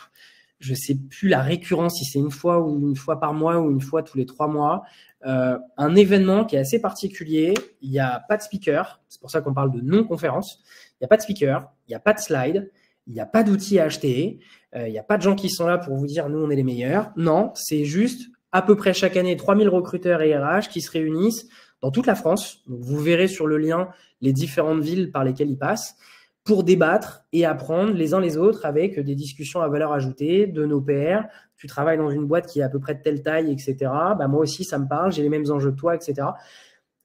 je sais plus la récurrence, si c'est une fois par mois ou une fois tous les 3 mois, un événement qui est assez particulier. Il n'y a pas de speaker, c'est pour ça qu'on parle de non-conférence. Il n'y a pas de speaker, il n'y a pas de slide, il n'y a pas d'outils à acheter, il n'y a pas de gens qui sont là pour vous dire « nous, on est les meilleurs ». Non, c'est juste à peu près chaque année 3000 recruteurs et RH qui se réunissent dans toute la France. Donc, vous verrez sur le lien les différentes villes par lesquelles ils passent pour débattre et apprendre les uns les autres avec des discussions à valeur ajoutée de nos pairs. Tu travailles dans une boîte qui est à peu près de telle taille, etc. Bah, moi aussi, ça me parle, j'ai les mêmes enjeux que toi, etc.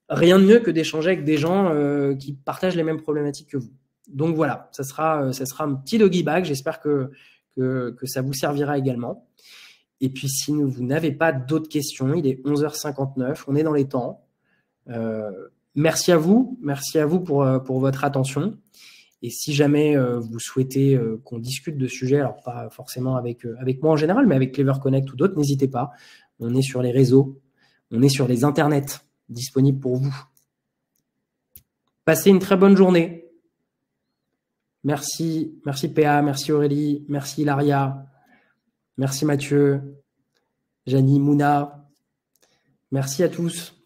Rien de mieux que d'échanger avec des gens qui partagent les mêmes problématiques que vous. Donc voilà, ça sera un petit doggy bag. J'espère que ça vous servira également. Et puis, si vous n'avez pas d'autres questions, il est 11h59, on est dans les temps. Merci à vous pour votre attention. Et si jamais vous souhaitez qu'on discute de sujets, alors pas forcément avec moi en général, mais avec Clever Connect ou d'autres, n'hésitez pas. On est sur les réseaux, on est sur les internets disponibles pour vous. Passez une très bonne journée. Merci PA, merci Aurélie, merci Laria, merci Mathieu, Janie, Mouna. Merci à tous.